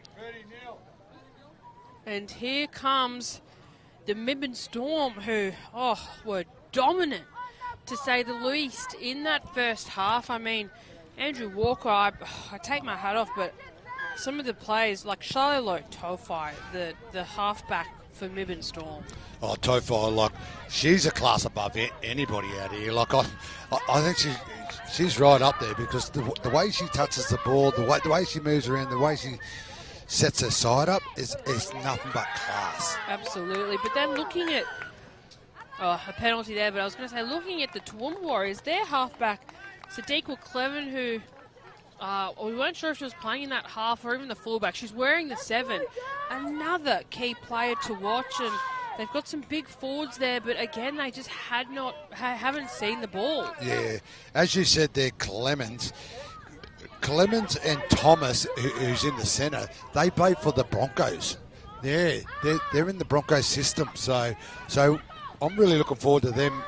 [SPEAKER 1] And here comes the Mibunn Storm, who were dominant, to say the least, in that first half. I mean, Andrew Walker, I take my hat off, but some of the players, like Charlotte Tofai, the halfback for Mibunn Storm.
[SPEAKER 2] Oh, Tofai, like, she's a class above anybody out here. Like, I think she's right up there because the way she touches the ball, the way she moves around, the way she sets her side up is nothing but class.
[SPEAKER 1] Absolutely. But then looking at a penalty there, but I was going to say, looking at the Toowoomba Warriors, their halfback, Sadiqa Cleven, who we weren't sure if she was playing in that half or even the fullback. She's wearing the 7. Another key player to watch, and they've got some big forwards there, but again, they just haven't seen the ball.
[SPEAKER 2] Yeah. As you said there, Clemens and Thomas, who's in the centre, they play for the Broncos. Yeah, they're in the Broncos system. So I'm really looking forward to them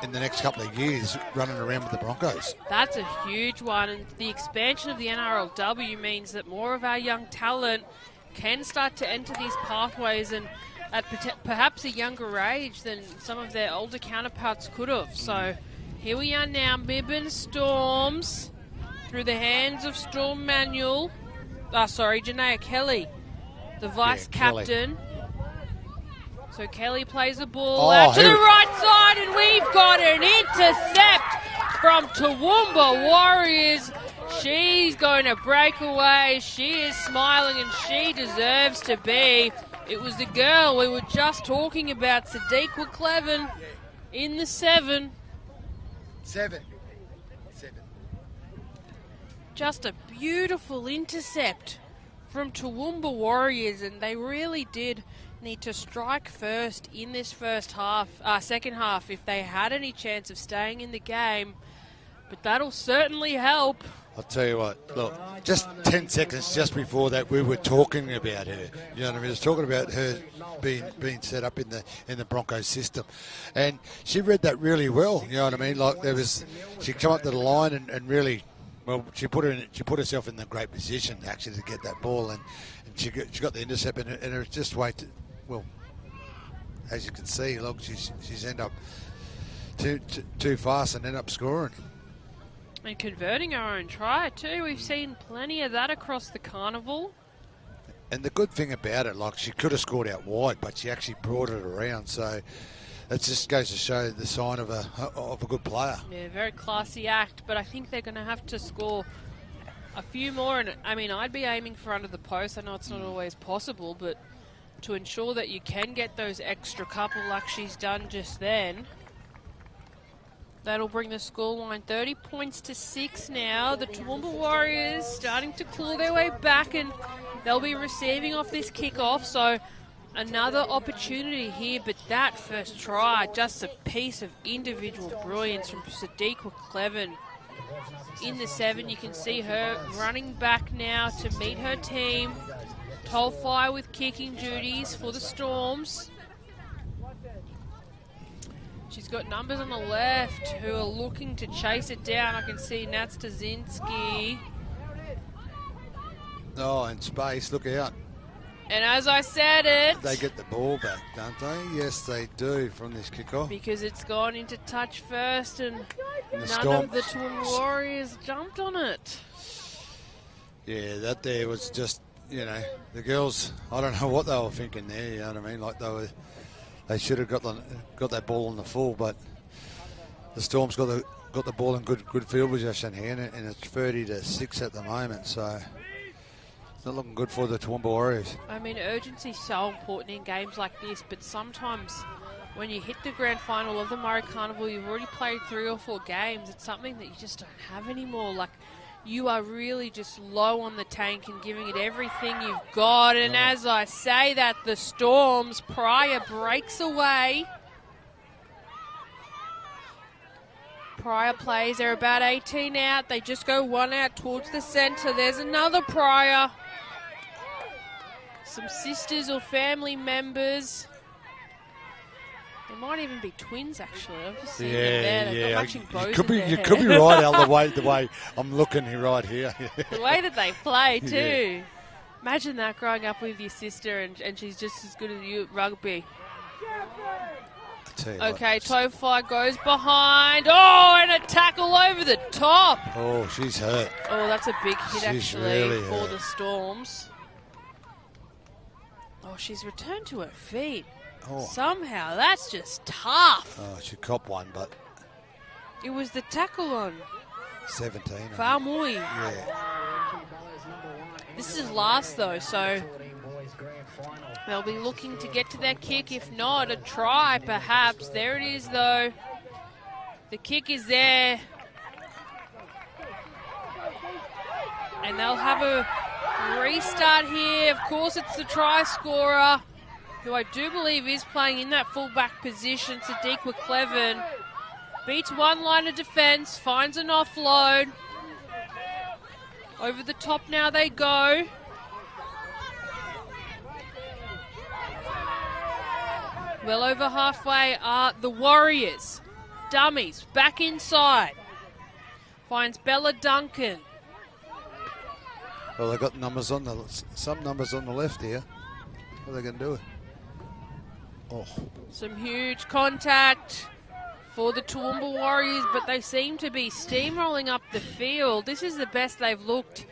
[SPEAKER 2] in the next couple of years running around with the Broncos.
[SPEAKER 1] That's a huge one, and the expansion of the NRLW means that more of our young talent can start to enter these pathways, and at perhaps a younger age than some of their older counterparts could have. So here we are now, Mibunn Storms, through the hands of Storm Manuel. Janaea Kelly, the vice captain. So Kelly plays the ball out to the right side, and we've got an intercept from Toowoomba Warriors. She's going to break away. She is smiling, and she deserves to be. It was the girl we were just talking about, Sadiqa Cleven, in the 7.
[SPEAKER 2] 7.
[SPEAKER 1] Just a beautiful intercept from Toowoomba Warriors, and they really did need to strike first in this second half if they had any chance of staying in the game. But that'll certainly help.
[SPEAKER 2] I'll tell you what, look, just 10 seconds just before that, we were talking about her. You know what I mean? I was talking about her being set up in the Broncos system. And she read that really well, you know what I mean? Like, she come up to the line and really, well, she put herself in the great position actually to get that ball, and she got the intercept, and it was just as you can see, look, she's ended up too fast and ended up scoring.
[SPEAKER 1] And converting our own try too. We've seen plenty of that across the Carnival.
[SPEAKER 2] And the good thing about it, like, she could have scored out wide, but she actually brought it around. So it just goes to show the sign of a good player.
[SPEAKER 1] Yeah, very classy act. But I think they're going to have to score a few more. And I mean, I'd be aiming for under the post. I know it's not always possible, but to ensure that you can get those extra couple like she's done just then. That'll bring the scoreline 30 points to 6 now. The Toowoomba Warriors starting to claw their way back, and they'll be receiving off this kickoff. So Another opportunity here, but that first try, just a piece of individual brilliance from Sadiqa Cleven. In the 7, you can see her running back now to meet her team. Tolfai with kicking duties for the Storms. She's got numbers on the left who are looking to chase it down. I can see Nats Tazinski.
[SPEAKER 2] Oh, and space, look out.
[SPEAKER 1] And as I said it...
[SPEAKER 2] They get the ball back, don't they? Yes, they do from this kickoff.
[SPEAKER 1] Because it's gone into touch first and none
[SPEAKER 2] Storm.
[SPEAKER 1] of the Toowoomba Warriors jumped on it.
[SPEAKER 2] Yeah, that there was just, you know, the girls, I don't know what they were thinking there, you know what I mean? Like they should have got that ball on the full, but the Storm's got the ball in good field position here, and it's 30-6 at the moment, so... Not looking good for the Toowoomba Warriors.
[SPEAKER 1] I mean, urgency is so important in games like this, but sometimes when you hit the grand final of the Murri Carnival, you've already played 3 or 4 games. It's something that you just don't have anymore. Like, you are really just low on the tank and giving it everything you've got. And as I say that, the Storms, Pryor breaks away. Pryor plays, they're about 18 out. They just go 1 out towards the centre. There's another Pryor. Some sisters or family members. They might even be twins, actually. I've just seen them there. They've got matching bows
[SPEAKER 2] you could be
[SPEAKER 1] right,
[SPEAKER 2] Al, the way I'm looking here, right here.
[SPEAKER 1] The way that they play, too. Yeah. Imagine that growing up with your sister and she's just as good as you at rugby. Okay, Tofai goes behind. Oh, and a tackle over the top.
[SPEAKER 2] Oh, she's hurt.
[SPEAKER 1] Oh, that's a big hit,
[SPEAKER 2] she's
[SPEAKER 1] actually,
[SPEAKER 2] really
[SPEAKER 1] for
[SPEAKER 2] hurt.
[SPEAKER 1] the Storms. Oh, she's returned to her feet.
[SPEAKER 2] Oh.
[SPEAKER 1] Somehow, that's just tough.
[SPEAKER 2] Oh, she copped one, but...
[SPEAKER 1] It was the tackle on
[SPEAKER 2] 17.
[SPEAKER 1] Faamui.
[SPEAKER 2] Yeah.
[SPEAKER 1] This is last, though, so... They'll be looking to get to their kick. If not, a try, perhaps. There it is, though. The kick is there. And they'll have a restart here. Of course, it's the try scorer, who I do believe is playing in that fullback position, Sadiqa Cleven. Beats one line of defence, finds an offload. Over the top now they go. Well over halfway are the Warriors. Dummies back inside. Finds Bella Duncan.
[SPEAKER 2] Well, they've got numbers on some numbers on the left here. What are they going to do? Oh.
[SPEAKER 1] Some huge contact for the Toowoomba Warriors, but they seem to be steamrolling up the field. This is the best they've looked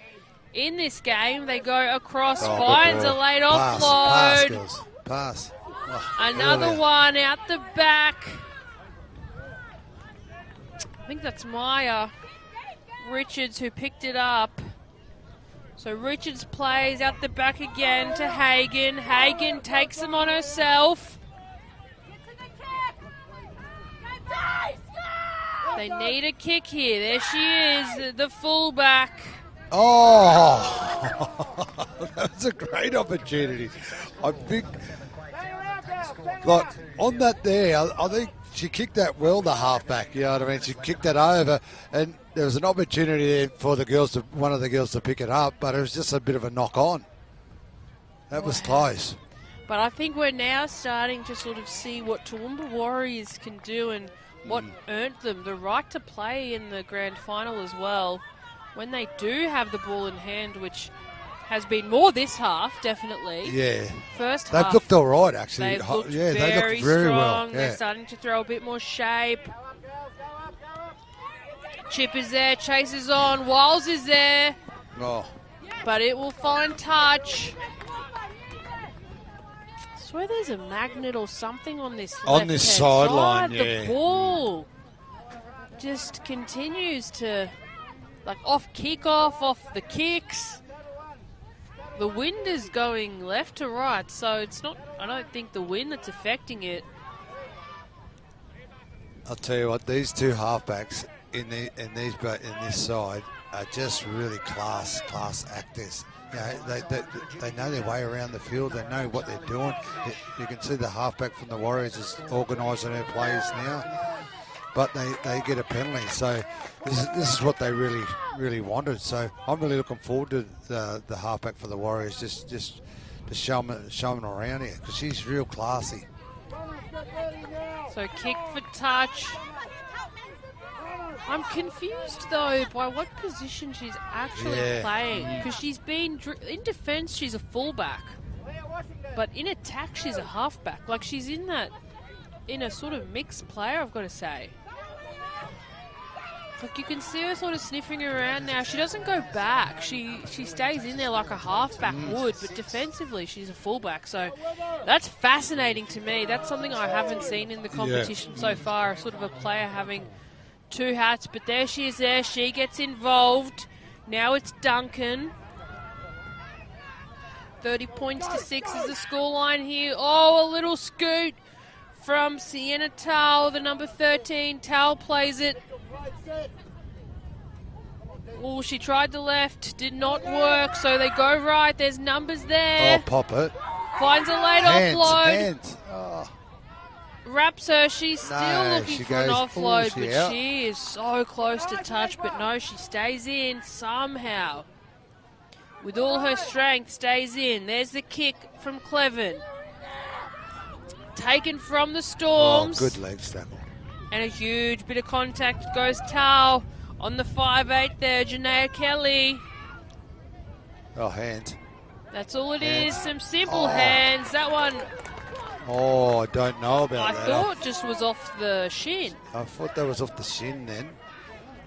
[SPEAKER 1] in this game. They go across, finds a late offload.
[SPEAKER 2] Pass. Oh,
[SPEAKER 1] another one out the back. I think that's Maya Richards who picked it up. So Richards plays out the back again to Hagan. Hagan takes them on herself. They need a kick here. There she is, the fullback.
[SPEAKER 2] Oh, that was a great opportunity. I think, like, on that there, I think she kicked that well, the halfback. You know what I mean? She kicked that over, and there was an opportunity there for the girls, one of the girls to pick it up, but it was just a bit of a knock on. That was close.
[SPEAKER 1] But I think we're now starting to sort of see what Toowoomba Warriors can do and what earned them the right to play in the grand final as well. When they do have the ball in hand, which has been more this half, definitely.
[SPEAKER 2] Yeah.
[SPEAKER 1] First half.
[SPEAKER 2] They've looked all right, actually.
[SPEAKER 1] They've looked
[SPEAKER 2] they looked very
[SPEAKER 1] strong.
[SPEAKER 2] well. Yeah.
[SPEAKER 1] They're starting to throw a bit more shape. Chip is there, Chase is on, Wiles is there.
[SPEAKER 2] Oh.
[SPEAKER 1] But it will find touch. I swear there's a magnet or something on this
[SPEAKER 2] sideline, yeah.
[SPEAKER 1] The ball just continues to, like, off kickoff, off the kicks. The wind is going left to right, so it's not, I don't think the wind that's affecting it.
[SPEAKER 2] I'll tell you what, these two halfbacks in this side are just really class actors. you know, they know their way around the field. They know what they're doing. You can see the halfback from the Warriors is organising her plays now, but they get a penalty. So this is what they really wanted. So I'm really looking forward to the halfback for the Warriors just to show them around here because she's real classy.
[SPEAKER 1] So kick for touch. I'm confused though by what position she's actually playing because she's been in defence. She's a fullback, but in attack she's a halfback. Like she's in a sort of mixed player. I've got to say. Like you can see her sort of sniffing around now. She doesn't go back. She stays in there like a halfback would, but defensively she's a fullback. So that's fascinating to me. That's something I haven't seen in the competition so far. Sort of a player having two hats, but there she is there. She gets involved. Now it's Duncan. 30 points to 6 is the scoreline here. Oh, a little scoot from Sienna Tal, the number 13. Tal plays it. Oh, she tried the left. Did not work, so they go right. There's numbers there.
[SPEAKER 2] Oh, pop it.
[SPEAKER 1] Finds a late offload.
[SPEAKER 2] Hands. Oh.
[SPEAKER 1] Wraps her. She's still looking for an offload, but
[SPEAKER 2] out.
[SPEAKER 1] she is so close to touch. But no, she stays in somehow. With all her strength, stays in. There's the kick from Cleven. Taken from the Storms.
[SPEAKER 2] Oh, good leg tackle.
[SPEAKER 1] And a huge bit of contact goes Tal on the 5'8 there, Janaea Kelly.
[SPEAKER 2] Oh, hands.
[SPEAKER 1] That's all it is. Some simple hands. That one,
[SPEAKER 2] Oh, I don't know about
[SPEAKER 1] I
[SPEAKER 2] that.
[SPEAKER 1] thought just was off the shin.
[SPEAKER 2] I thought that was off the shin then.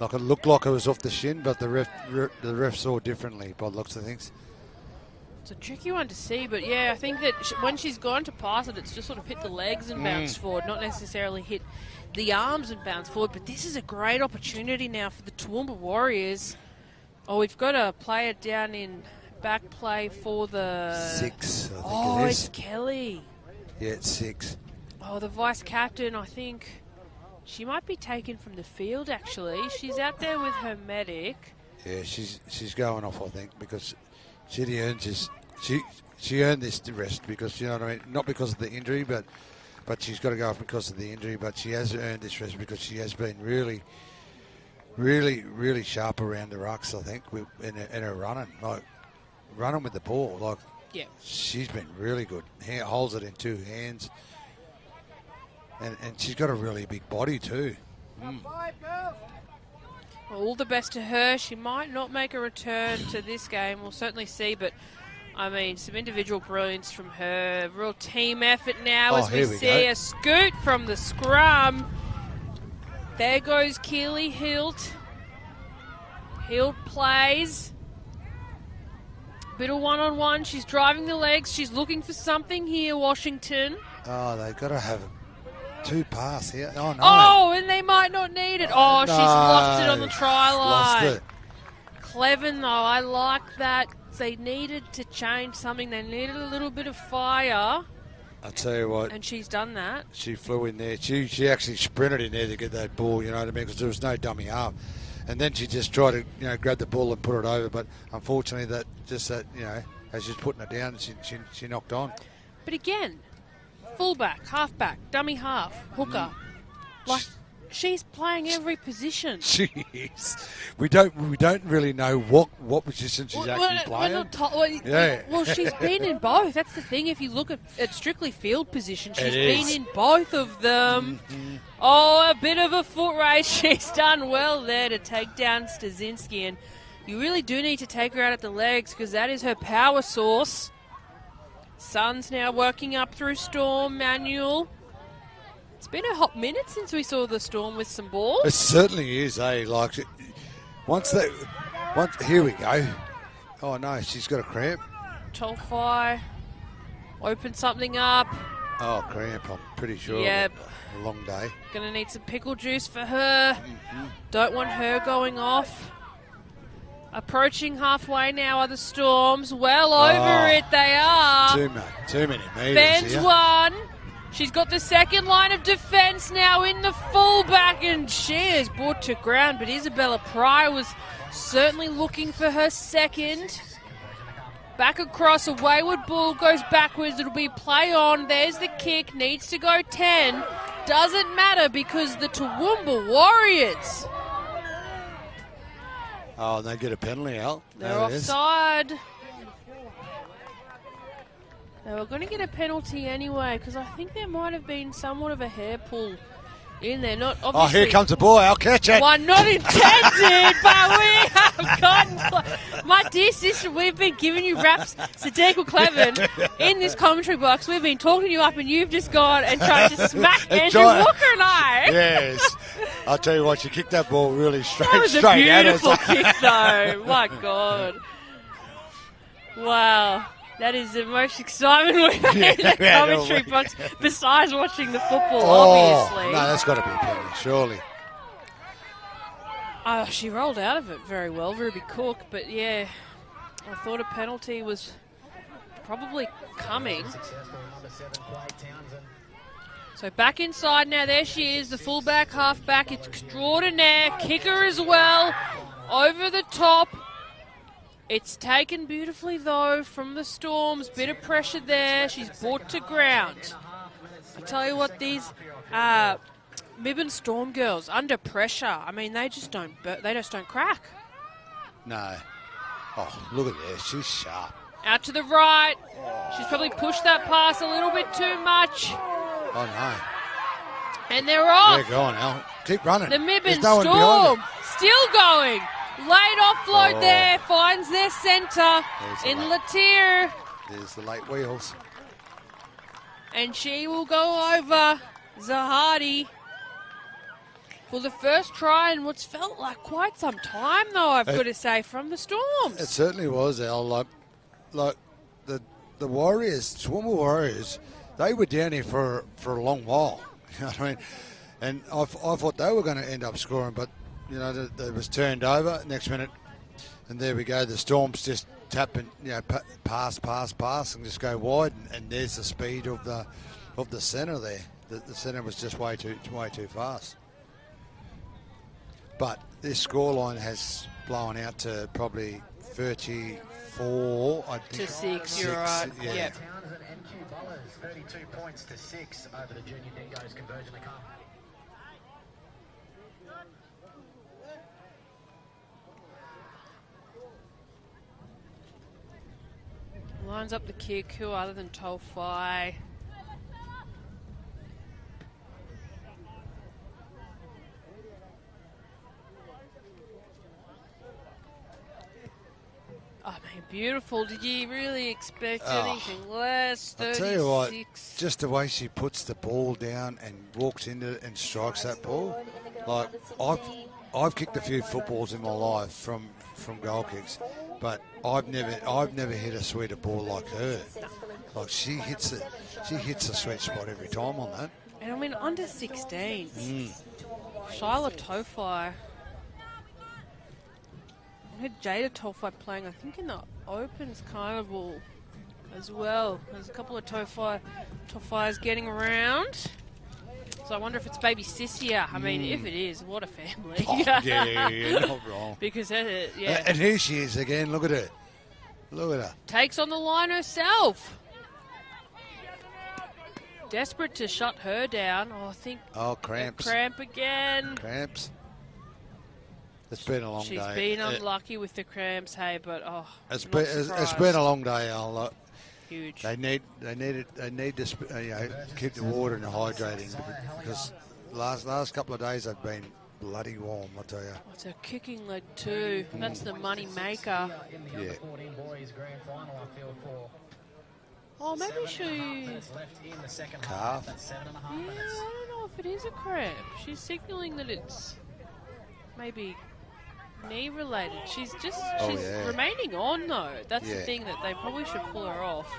[SPEAKER 2] Like it looked like it was off the shin, but the ref saw differently by the looks of things.
[SPEAKER 1] It's a tricky one to see, but yeah, I think that when she's gone to pass it, it's just sort of hit the legs and bounced forward, not necessarily hit the arms and bounced forward. But this is a great opportunity now for the Toowoomba Warriors. Oh, we've got a player down in back play for the
[SPEAKER 2] 6, I think it is.
[SPEAKER 1] It's Kelly.
[SPEAKER 2] Yeah, it's 6.
[SPEAKER 1] Oh, the vice captain, I think she might be taken from the field, actually. She's out there with her medic.
[SPEAKER 2] Yeah, she's going off, I think, because she earned this rest because, you know what I mean, not because of the injury, but she's got to go off because of the injury, but she has earned this rest because she has been really, really, really sharp around the rucks, I think, in her running. Like, running with the ball, like,
[SPEAKER 1] yeah,
[SPEAKER 2] she's been really good. Holds it in 2 hands. And she's got a really big body too.
[SPEAKER 1] All the best to her. She might not make a return to this game. We'll certainly see, but I mean, some individual brilliance from her. Real team effort now as we see a scoot from the scrum. There goes Keely Hilt. Hilt plays. Bit of one-on-one. She's driving the legs. She's looking for something here, Washington.
[SPEAKER 2] Oh, they've got to have 2 pass here. Oh, no.
[SPEAKER 1] Oh, and they might not need it. Oh, she's lost it on the try line.
[SPEAKER 2] Lost it.
[SPEAKER 1] Cleven, though. I like that. They needed to change something. They needed a little bit of fire.
[SPEAKER 2] I'll tell you what.
[SPEAKER 1] And she's done that.
[SPEAKER 2] She flew in there. She actually sprinted in there to get that ball, you know what I mean, because there was no dummy half. And then she just tried to, you know, grab the ball and put it over. But unfortunately, you know, as she's putting it down, she knocked on.
[SPEAKER 1] But again, fullback, halfback, dummy half, hooker. Like, she's playing every position.
[SPEAKER 2] Jeez. We don't really know what position she's actually playing.
[SPEAKER 1] Well, she's been in both. That's the thing. If you look at strictly field position, she's been in both of them. Oh, a bit of a foot race. She's done well there to take down Stasinski. And you really do need to take her out at the legs because that is her power source. Sun's now working up through Storm, Manuel. It's been a hot minute since we saw the Storm with some ball.
[SPEAKER 2] It certainly is, eh? Like, here we go. Oh no, she's got a cramp.
[SPEAKER 1] Tolfi, open something up.
[SPEAKER 2] Oh, cramp, I'm pretty sure.
[SPEAKER 1] Yep.
[SPEAKER 2] A long day.
[SPEAKER 1] Gonna need some pickle juice for her. Don't want her going off. Approaching halfway now are the Storms. Well over it they are.
[SPEAKER 2] Too many meters.
[SPEAKER 1] Ben's
[SPEAKER 2] here.
[SPEAKER 1] one. She's got the second line of defence now in the fullback, and she is brought to ground. But Isabella Pryor was certainly looking for her second. Back across, a wayward ball goes backwards. It'll be play on. There's the kick. Needs to go 10. Doesn't matter because the Toowoomba Warriors.
[SPEAKER 2] Oh, and they get a penalty out.
[SPEAKER 1] They're offside. They were going to get a penalty anyway because I think there might have been somewhat of a hair pull in there. Not obviously.
[SPEAKER 2] Oh, here comes the ball. I'll catch it.
[SPEAKER 1] One not intended, but we have gotten. My dear sister, we've been giving you raps, Sadiq Clevin, in this commentary box. We've been talking you up, and you've just gone and tried to smack Andrew Walker and I.
[SPEAKER 2] Yes. I'll tell you what, she kicked that ball really straight,
[SPEAKER 1] That was a
[SPEAKER 2] straight at us.
[SPEAKER 1] beautiful kick, though. My God. Wow. That is the most excitement we've had in the commentary box, besides watching the football, obviously.
[SPEAKER 2] No, that's got to be a penalty, surely.
[SPEAKER 1] Oh, she rolled out of it very well, Ruby Cook, but yeah, I thought a penalty was probably coming. So back inside now, there she is, the fullback, halfback, extraordinaire, kicker as well, over the top. It's taken beautifully, though, from the Storms. Bit of pressure there. She's brought to ground. I tell you what, these Mibunn Storm girls, under pressure, I mean, they just don't crack.
[SPEAKER 2] No. Oh, look at this. She's sharp.
[SPEAKER 1] Out to the right. She's probably pushed that pass a little bit too much.
[SPEAKER 2] Oh, no.
[SPEAKER 1] And they're off.
[SPEAKER 2] They're going, Al. Keep running.
[SPEAKER 1] The Mibunn
[SPEAKER 2] There's no one behind
[SPEAKER 1] Storm
[SPEAKER 2] it.
[SPEAKER 1] still going. Late offload there, finds their centre in Latier.
[SPEAKER 2] There's the late wheels.
[SPEAKER 1] And she will go over Zahadi for the first try in what's felt like quite some time, though, I've got to say, from the Storms.
[SPEAKER 2] It certainly was, Al. Like the Warriors, Toowoomba Warriors, they were down here for a long while. You know what I mean? And I thought they were going to end up scoring, but you know, it was turned over next minute, and there we go. The Storms just tap and pass, and just go wide, and there's the speed of the centre there. The centre was just way too fast. But this scoreline has blown out to probably 34, I think.
[SPEAKER 1] To 6, you're right.
[SPEAKER 2] Yeah.
[SPEAKER 1] Yep.
[SPEAKER 4] 32 points to 6 over the Junior Dingoes conversion to come.
[SPEAKER 1] Lines up the kick, who other than Tolfai. I mean, beautiful. Did you really expect anything less? 36.
[SPEAKER 2] I'll tell you what, just the way she puts the ball down and walks into it and strikes that ball. Like, I've kicked a few footballs in my life from goal kicks, but I've never hit a sweeter ball like her. Like, she hits the sweet spot every time on that.
[SPEAKER 1] And I mean, under 16. Shyla Tolfai. I had Jada Tolfai playing, I think, in the Opens Carnival as well. There's a couple of Tolfais getting around. So I wonder if it's baby Sissia. I mean, if it is, what a family.
[SPEAKER 2] Oh, yeah, not wrong.
[SPEAKER 1] Because,
[SPEAKER 2] And here she is again. Look at her. Look at her.
[SPEAKER 1] Takes on the line herself. Desperate to shut her down. Oh, I think.
[SPEAKER 2] Oh, cramps.
[SPEAKER 1] Cramp again.
[SPEAKER 2] Cramps. It's been a long day.
[SPEAKER 1] She's been unlucky with the cramps, hey, but
[SPEAKER 2] it's been a long day, Al.
[SPEAKER 1] Huge.
[SPEAKER 2] They need to keep the water and hydrating because last couple of days they've been bloody warm, I tell you.
[SPEAKER 1] Oh, it's a kicking leg too. That's the money maker.
[SPEAKER 2] Yeah.
[SPEAKER 1] Oh, maybe she.
[SPEAKER 2] Calf.
[SPEAKER 1] Yeah, I don't know if it is a cramp. She's signalling that it's maybe knee related. She's remaining on though. That's the thing, that they probably should pull her off.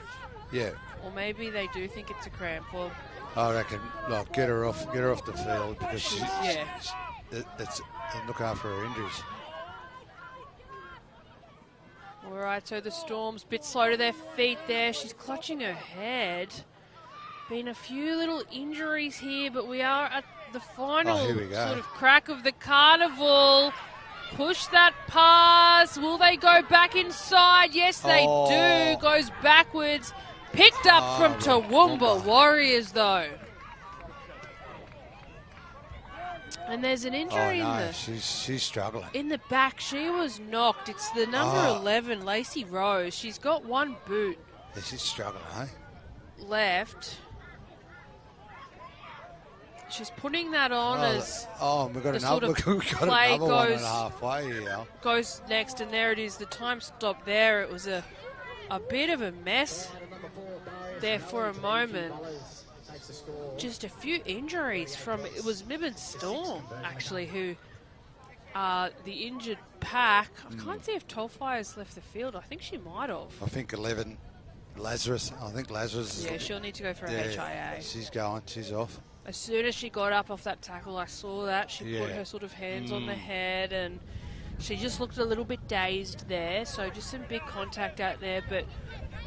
[SPEAKER 2] Yeah.
[SPEAKER 1] Or maybe they do think it's a cramp. Well,
[SPEAKER 2] I reckon, like, get her off the field because it's look after her injuries.
[SPEAKER 1] All right, so the Storm's a bit slow to their feet there. She's clutching her head. Been a few little injuries here, but we are at the final
[SPEAKER 2] here we go.
[SPEAKER 1] sort of crack of the carnival. Push that pass. Will they go back inside? Yes, they do. Goes backwards. Picked up from Toowoomba Warriors, though. And there's an injury in the...
[SPEAKER 2] she's struggling.
[SPEAKER 1] In the back, she was knocked. It's the number 11, Lacey Rose. She's got one boot.
[SPEAKER 2] Yeah, she's struggling, eh?
[SPEAKER 1] Left. She's putting that on as
[SPEAKER 2] we've got another,
[SPEAKER 1] sort of
[SPEAKER 2] we've got
[SPEAKER 1] play
[SPEAKER 2] another one and a halfway here.
[SPEAKER 1] Goes next, and there it is. The time stopped there. It was a bit of a mess there for a moment. Just a few injuries from, it was Mibunn Storm, actually, who are the injured pack. I can't see if Tolfire's left the field. I think she might have.
[SPEAKER 2] I think 11, Lazarus. I think Lazarus.
[SPEAKER 1] Yeah, she'll need to go for a HIA.
[SPEAKER 2] She's going. She's off.
[SPEAKER 1] As soon as she got up off that tackle, I saw that. She put her sort of hands on the head, and she just looked a little bit dazed there. So just some big contact out there, but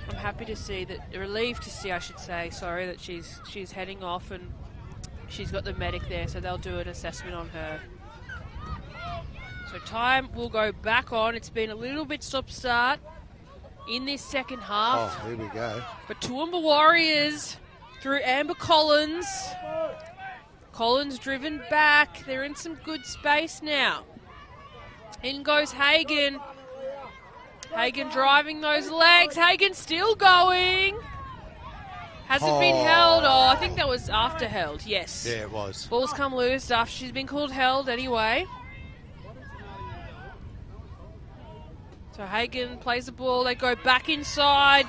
[SPEAKER 1] I'm happy to see that, relieved to see, I should say, sorry, that she's heading off, and she's got the medic there, so they'll do an assessment on her. So time will go back on. It's been a little bit stop-start in this second half.
[SPEAKER 2] Oh, here we go.
[SPEAKER 1] But Toowoomba Warriors through Amber Collins. Collins driven back. They're in some good space now. In goes Hagen. Hagen driving those legs. Hagen still going. Hasn't been held. Oh, I think that was after held. Yes.
[SPEAKER 2] Yeah, it was.
[SPEAKER 1] Ball's come loose after she's been called held anyway. So Hagen plays the ball. They go back inside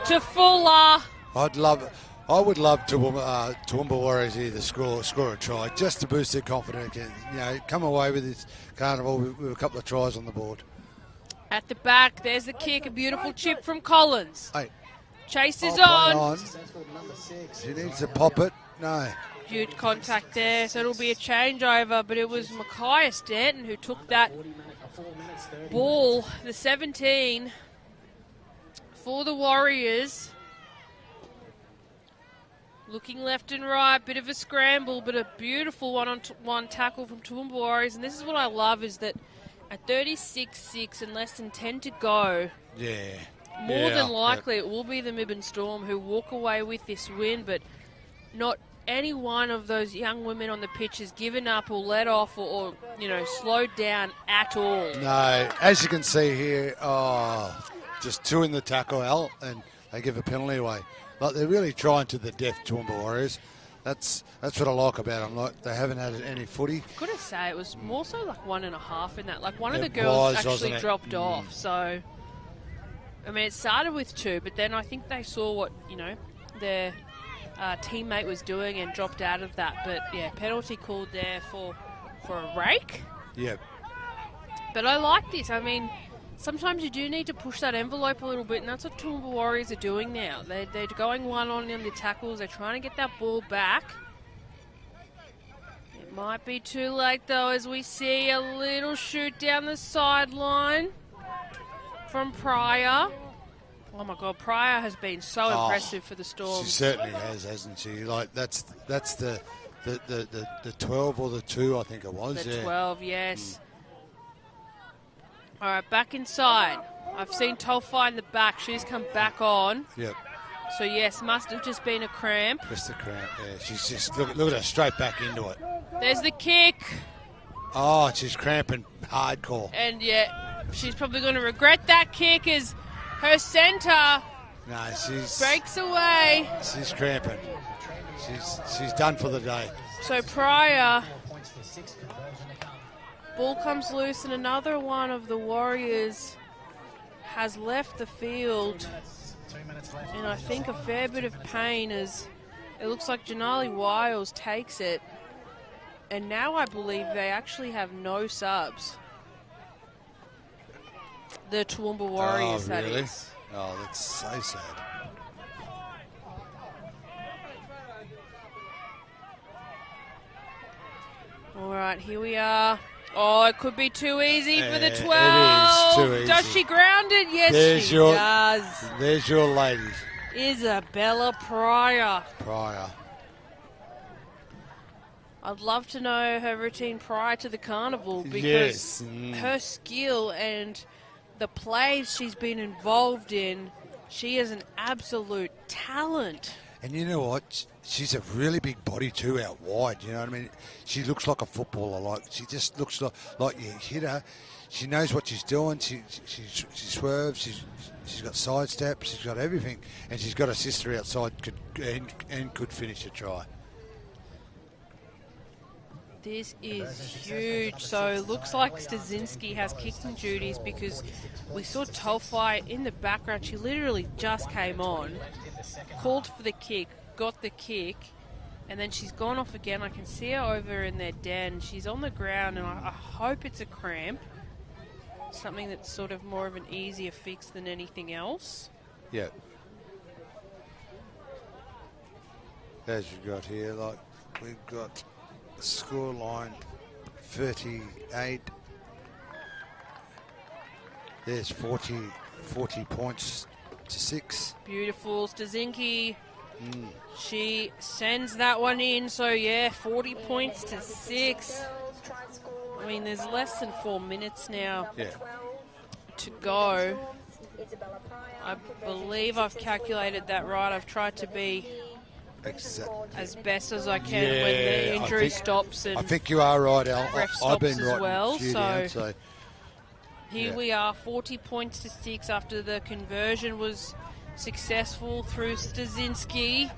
[SPEAKER 1] to Fuller.
[SPEAKER 2] I would love Toowoomba Warriors here to score a try just to boost their confidence and come away with this carnival with a couple of tries on the board.
[SPEAKER 1] At the back, there's the kick, a beautiful chip from Collins.
[SPEAKER 2] Hey.
[SPEAKER 1] Chase is on.
[SPEAKER 2] She needs to pop it. No.
[SPEAKER 1] Huge contact there, so it'll be a changeover, but it was Micaiah Stanton who took that ball, the 17 for the Warriors. Looking left and right, bit of a scramble, but a beautiful one-on-one tackle from Toowoomba Warriors. And this is what I love, is that at 36-6 and less than 10 to go, more than likely it will be the Mibunn Storm who walk away with this win, but not any one of those young women on the pitch has given up or let off or slowed down at all.
[SPEAKER 2] No, as you can see here, just two in the tackle, Al, and they give a penalty away. Like, they're really trying to the death, Toowoomba Warriors. That's what I like about them. Like, they haven't had any footy.
[SPEAKER 1] I've got to say, it was more so like 1.5 in that. Like, one of the girls actually dropped off. So, I mean, it started with 2, but then I think they saw what, their teammate was doing and dropped out of that. But, yeah, penalty called there for a rake.
[SPEAKER 2] Yep.
[SPEAKER 1] But I like this. I mean, sometimes you do need to push that envelope a little bit, and that's what Toowoomba Warriors are doing now. They're going one-on in the tackles. They're trying to get that ball back. It might be too late, though, as we see a little shoot down the sideline from Pryor. Oh, my God, Pryor has been so impressive for the Storm.
[SPEAKER 2] She certainly has, hasn't she? Like, that's the 12 or the 2, I think it was.
[SPEAKER 1] The 12, yes. All right, back inside. I've seen Tolfi in the back. She's come back on.
[SPEAKER 2] Yep.
[SPEAKER 1] So, yes, must have just been a cramp.
[SPEAKER 2] Just a cramp, yeah. She's just, look at her, straight back into it.
[SPEAKER 1] There's the kick.
[SPEAKER 2] Oh, she's cramping hardcore.
[SPEAKER 1] And, yeah, she's probably going to regret that kick as her centre breaks away.
[SPEAKER 2] She's cramping. She's done for the day.
[SPEAKER 1] So, Pryor... Ball comes loose, and another one of the Warriors has left the field. And I think a fair bit of pain, as it looks like Janali Wiles takes it. And now I believe they actually have no subs. The Toowoomba Warriors, that is.
[SPEAKER 2] Oh, that's so sad.
[SPEAKER 1] All right, here we are. Oh, it could be too easy for the 12.
[SPEAKER 2] It is too easy.
[SPEAKER 1] Does she ground it? Yes, she does.
[SPEAKER 2] There's your lady.
[SPEAKER 1] Isabella Pryor. I'd love to know her routine prior to the carnival because her skill and the plays she's been involved in, she is an absolute talent.
[SPEAKER 2] And you know what? She's a really big body too out wide, you know what I mean? She looks like a footballer. Like she just looks like you hit her. She knows what she's doing. She swerves. She's got side steps. She's got everything. And she's got a sister outside and could finish a try.
[SPEAKER 1] This is huge. So it looks like Stasinski has kicking duties because we saw Tofai in the background. She literally just came on, called for the kick, got the kick, and then she's gone off again. I can see her over in their den. She's on the ground, and I hope it's a cramp. Something that's sort of more of an easier fix than anything else.
[SPEAKER 2] Yeah. As you've got here, like we've got the score line 38. There's 40 points to 6.
[SPEAKER 1] Beautiful. Stasinski, she sends that one in. So, yeah, 40 points to 6. I mean, there's less than 4 minutes now to go. I believe I've calculated that right. I've tried to be as best as I can when the injury stops. And
[SPEAKER 2] I think you are right, Al. I've been
[SPEAKER 1] as
[SPEAKER 2] right
[SPEAKER 1] well.
[SPEAKER 2] So
[SPEAKER 1] here we are, 40 points to 6 after the conversion was successful through Stasinski.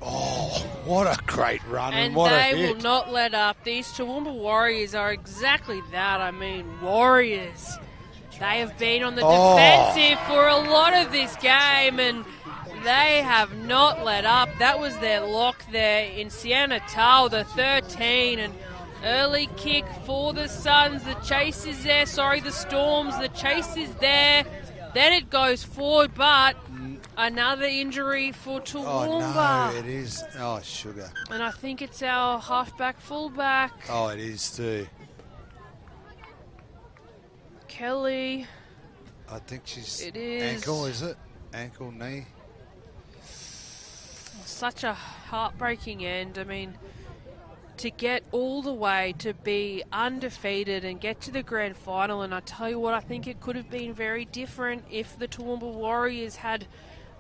[SPEAKER 2] Oh, what a great run
[SPEAKER 1] and
[SPEAKER 2] what a
[SPEAKER 1] they
[SPEAKER 2] hit.
[SPEAKER 1] will not let up. These Toowoomba Warriors are exactly that. I mean, warriors. They have been on the defensive for a lot of this game, and they have not let up. That was their lock there in Sienna Tau, the 13, and early kick for the Suns. The chase is there. Sorry, the Storms. The chase is there. Then it goes forward, but another injury for Toowoomba.
[SPEAKER 2] Oh, no, it is. Oh, sugar.
[SPEAKER 1] And I think it's our halfback, fullback.
[SPEAKER 2] Oh, it is too.
[SPEAKER 1] Kelly.
[SPEAKER 2] I think she's
[SPEAKER 1] It is.
[SPEAKER 2] ankle, is it? Ankle, knee.
[SPEAKER 1] Such a heartbreaking end. I mean, to get all the way to be undefeated and get to the grand final, and I tell you what, I think it could have been very different if the Toowoomba Warriors had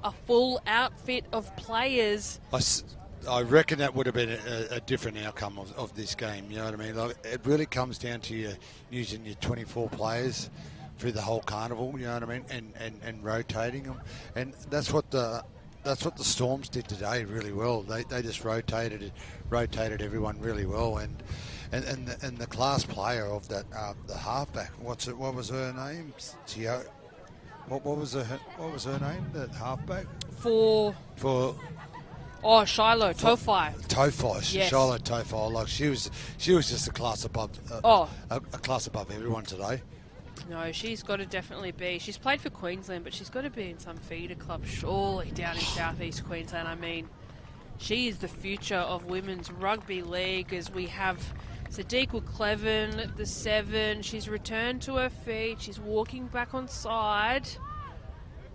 [SPEAKER 1] a full outfit of players.
[SPEAKER 2] I reckon that would have been a different outcome of this game, you know what I mean? Like, it really comes down to you using your 24 players through the whole carnival, you know what I mean, and rotating them. And that's what the Storms did today really well. They just rotated everyone really well, and the class player of that the halfback. What was her name? What was her name? That halfback
[SPEAKER 1] For Shiloh Tofai.
[SPEAKER 2] Yes. Shiloh Tofai. Like she was just a class above. A class above everyone today.
[SPEAKER 1] No, she's got to definitely be. She's played for Queensland, but she's got to be in some feeder club, surely, down in southeast Queensland. I mean, she is the future of women's rugby league, as we have Sadiqa Cleven, the 7. She's returned to her feet. She's walking back on side.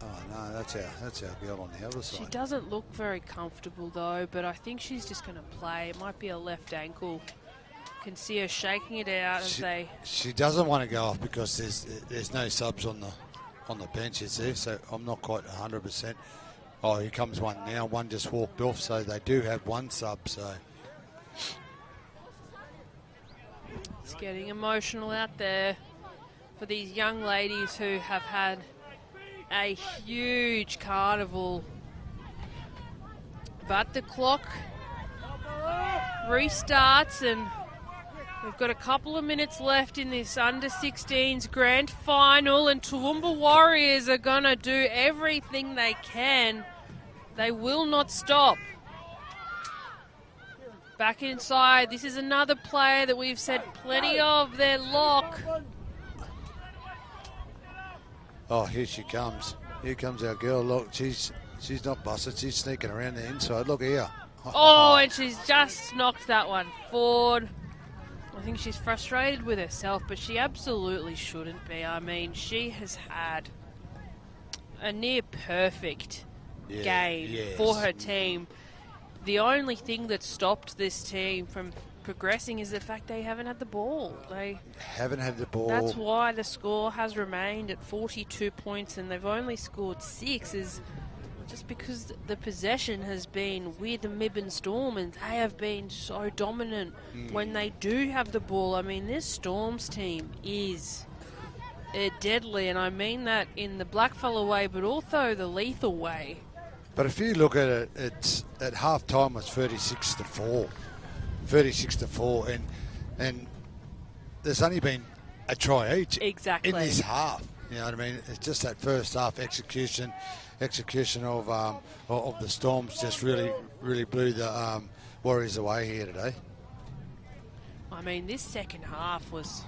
[SPEAKER 2] Oh no, that's our girl on the other side.
[SPEAKER 1] She doesn't look very comfortable though, but I think she's just going to play. It might be a left ankle. Can see her shaking it out as they.
[SPEAKER 2] She doesn't want to go off because there's no subs on the bench, is there? So I'm not quite 100%. Oh, here comes one now. One just walked off, so they do have one sub. So
[SPEAKER 1] it's getting emotional out there for these young ladies who have had a huge carnival. But the clock restarts, and we've got a couple of minutes left in this under-16s grand final, and Toowoomba Warriors are going to do everything they can. They will not stop. Back inside, this is another player that we've said plenty of, their lock.
[SPEAKER 2] oh, here she comes. Here comes our girl. Look, she's not busted. She's sneaking around the inside. Look here.
[SPEAKER 1] Oh, and she's just knocked that one forward. I think she's frustrated with herself, but she absolutely shouldn't be. I mean, she has had a near perfect game for her team. The only thing that stopped this team from progressing is the fact they haven't had the ball. They
[SPEAKER 2] haven't had the ball.
[SPEAKER 1] That's why the score has remained at 42 points and they've only scored 6, is just because the possession has been with the Mibunn Storm and they have been so dominant when they do have the ball. I mean, this Storms team is deadly, and I mean that in the blackfella way, but also the lethal way.
[SPEAKER 2] But if you look at it, it's at half time was 36-4. 36-4, and there's only been a try each
[SPEAKER 1] exactly
[SPEAKER 2] in this half. You know what I mean? It's just that first half execution of the Storms just really blew the Warriors away here today.
[SPEAKER 1] I mean, this second half was...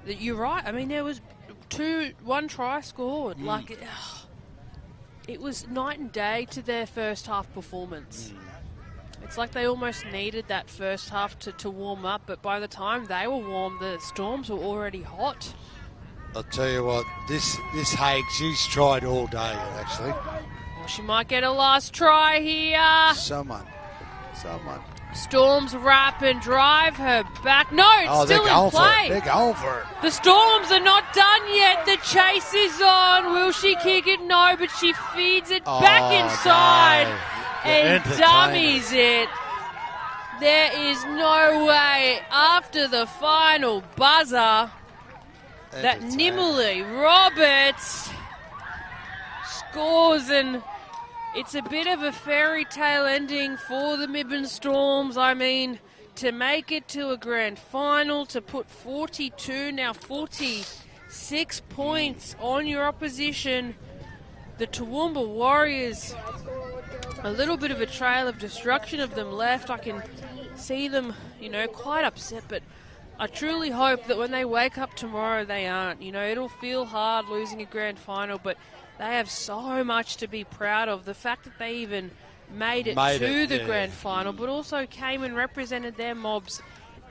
[SPEAKER 1] You're right. I mean, there was one try scored. Like, it was night and day to their first half performance. It's like they almost needed that first half to warm up, but by the time they were warm, the Storms were already hot.
[SPEAKER 2] I'll tell you what, this Haig, she's tried all day, actually.
[SPEAKER 1] Well, she might get a last try here.
[SPEAKER 2] Someone.
[SPEAKER 1] Storms wrap and drive her back. No, it's still in play.
[SPEAKER 2] They're going for it.
[SPEAKER 1] The Storms are not done yet. The chase is on. Will she kick it? No, but she feeds it back inside and dummies it. There is no way after the final buzzer that Nimmerly Roberts scores, and it's a bit of a fairy tale ending for the Mibunn Storms. I mean, to make it to a grand final, to put 46 points on your opposition, the Toowoomba Warriors, a little bit of a trail of destruction of them left. I can see them, quite upset, but I truly hope that when they wake up tomorrow, they aren't. It'll feel hard losing a grand final, but they have so much to be proud of. The fact that they even made it to the grand final, but also came and represented their mobs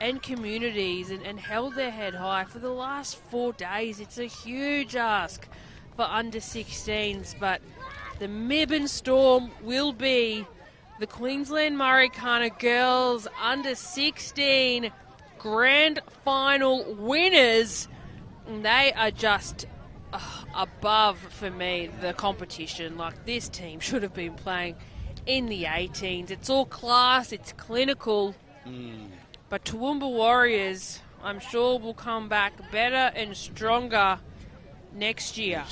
[SPEAKER 1] and communities and held their head high for the last 4 days. It's a huge ask for under 16s, but the Mibunn Storm will be the Queensland Murri girls under 16 grand final winners. They are just above, for me, the competition. Like, this team should have been playing in the 18s. It's all class, it's clinical. But Toowoomba Warriors, I'm sure, will come back better and stronger next year.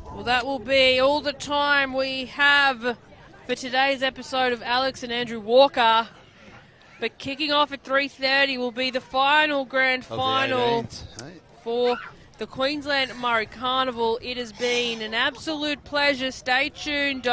[SPEAKER 1] Well, that will be all the time we have for today's episode of Alex and Andrew Walker. But kicking off at 3:30 will be the final grand final for the Queensland Murri Carnival. It has been an absolute pleasure. Stay tuned.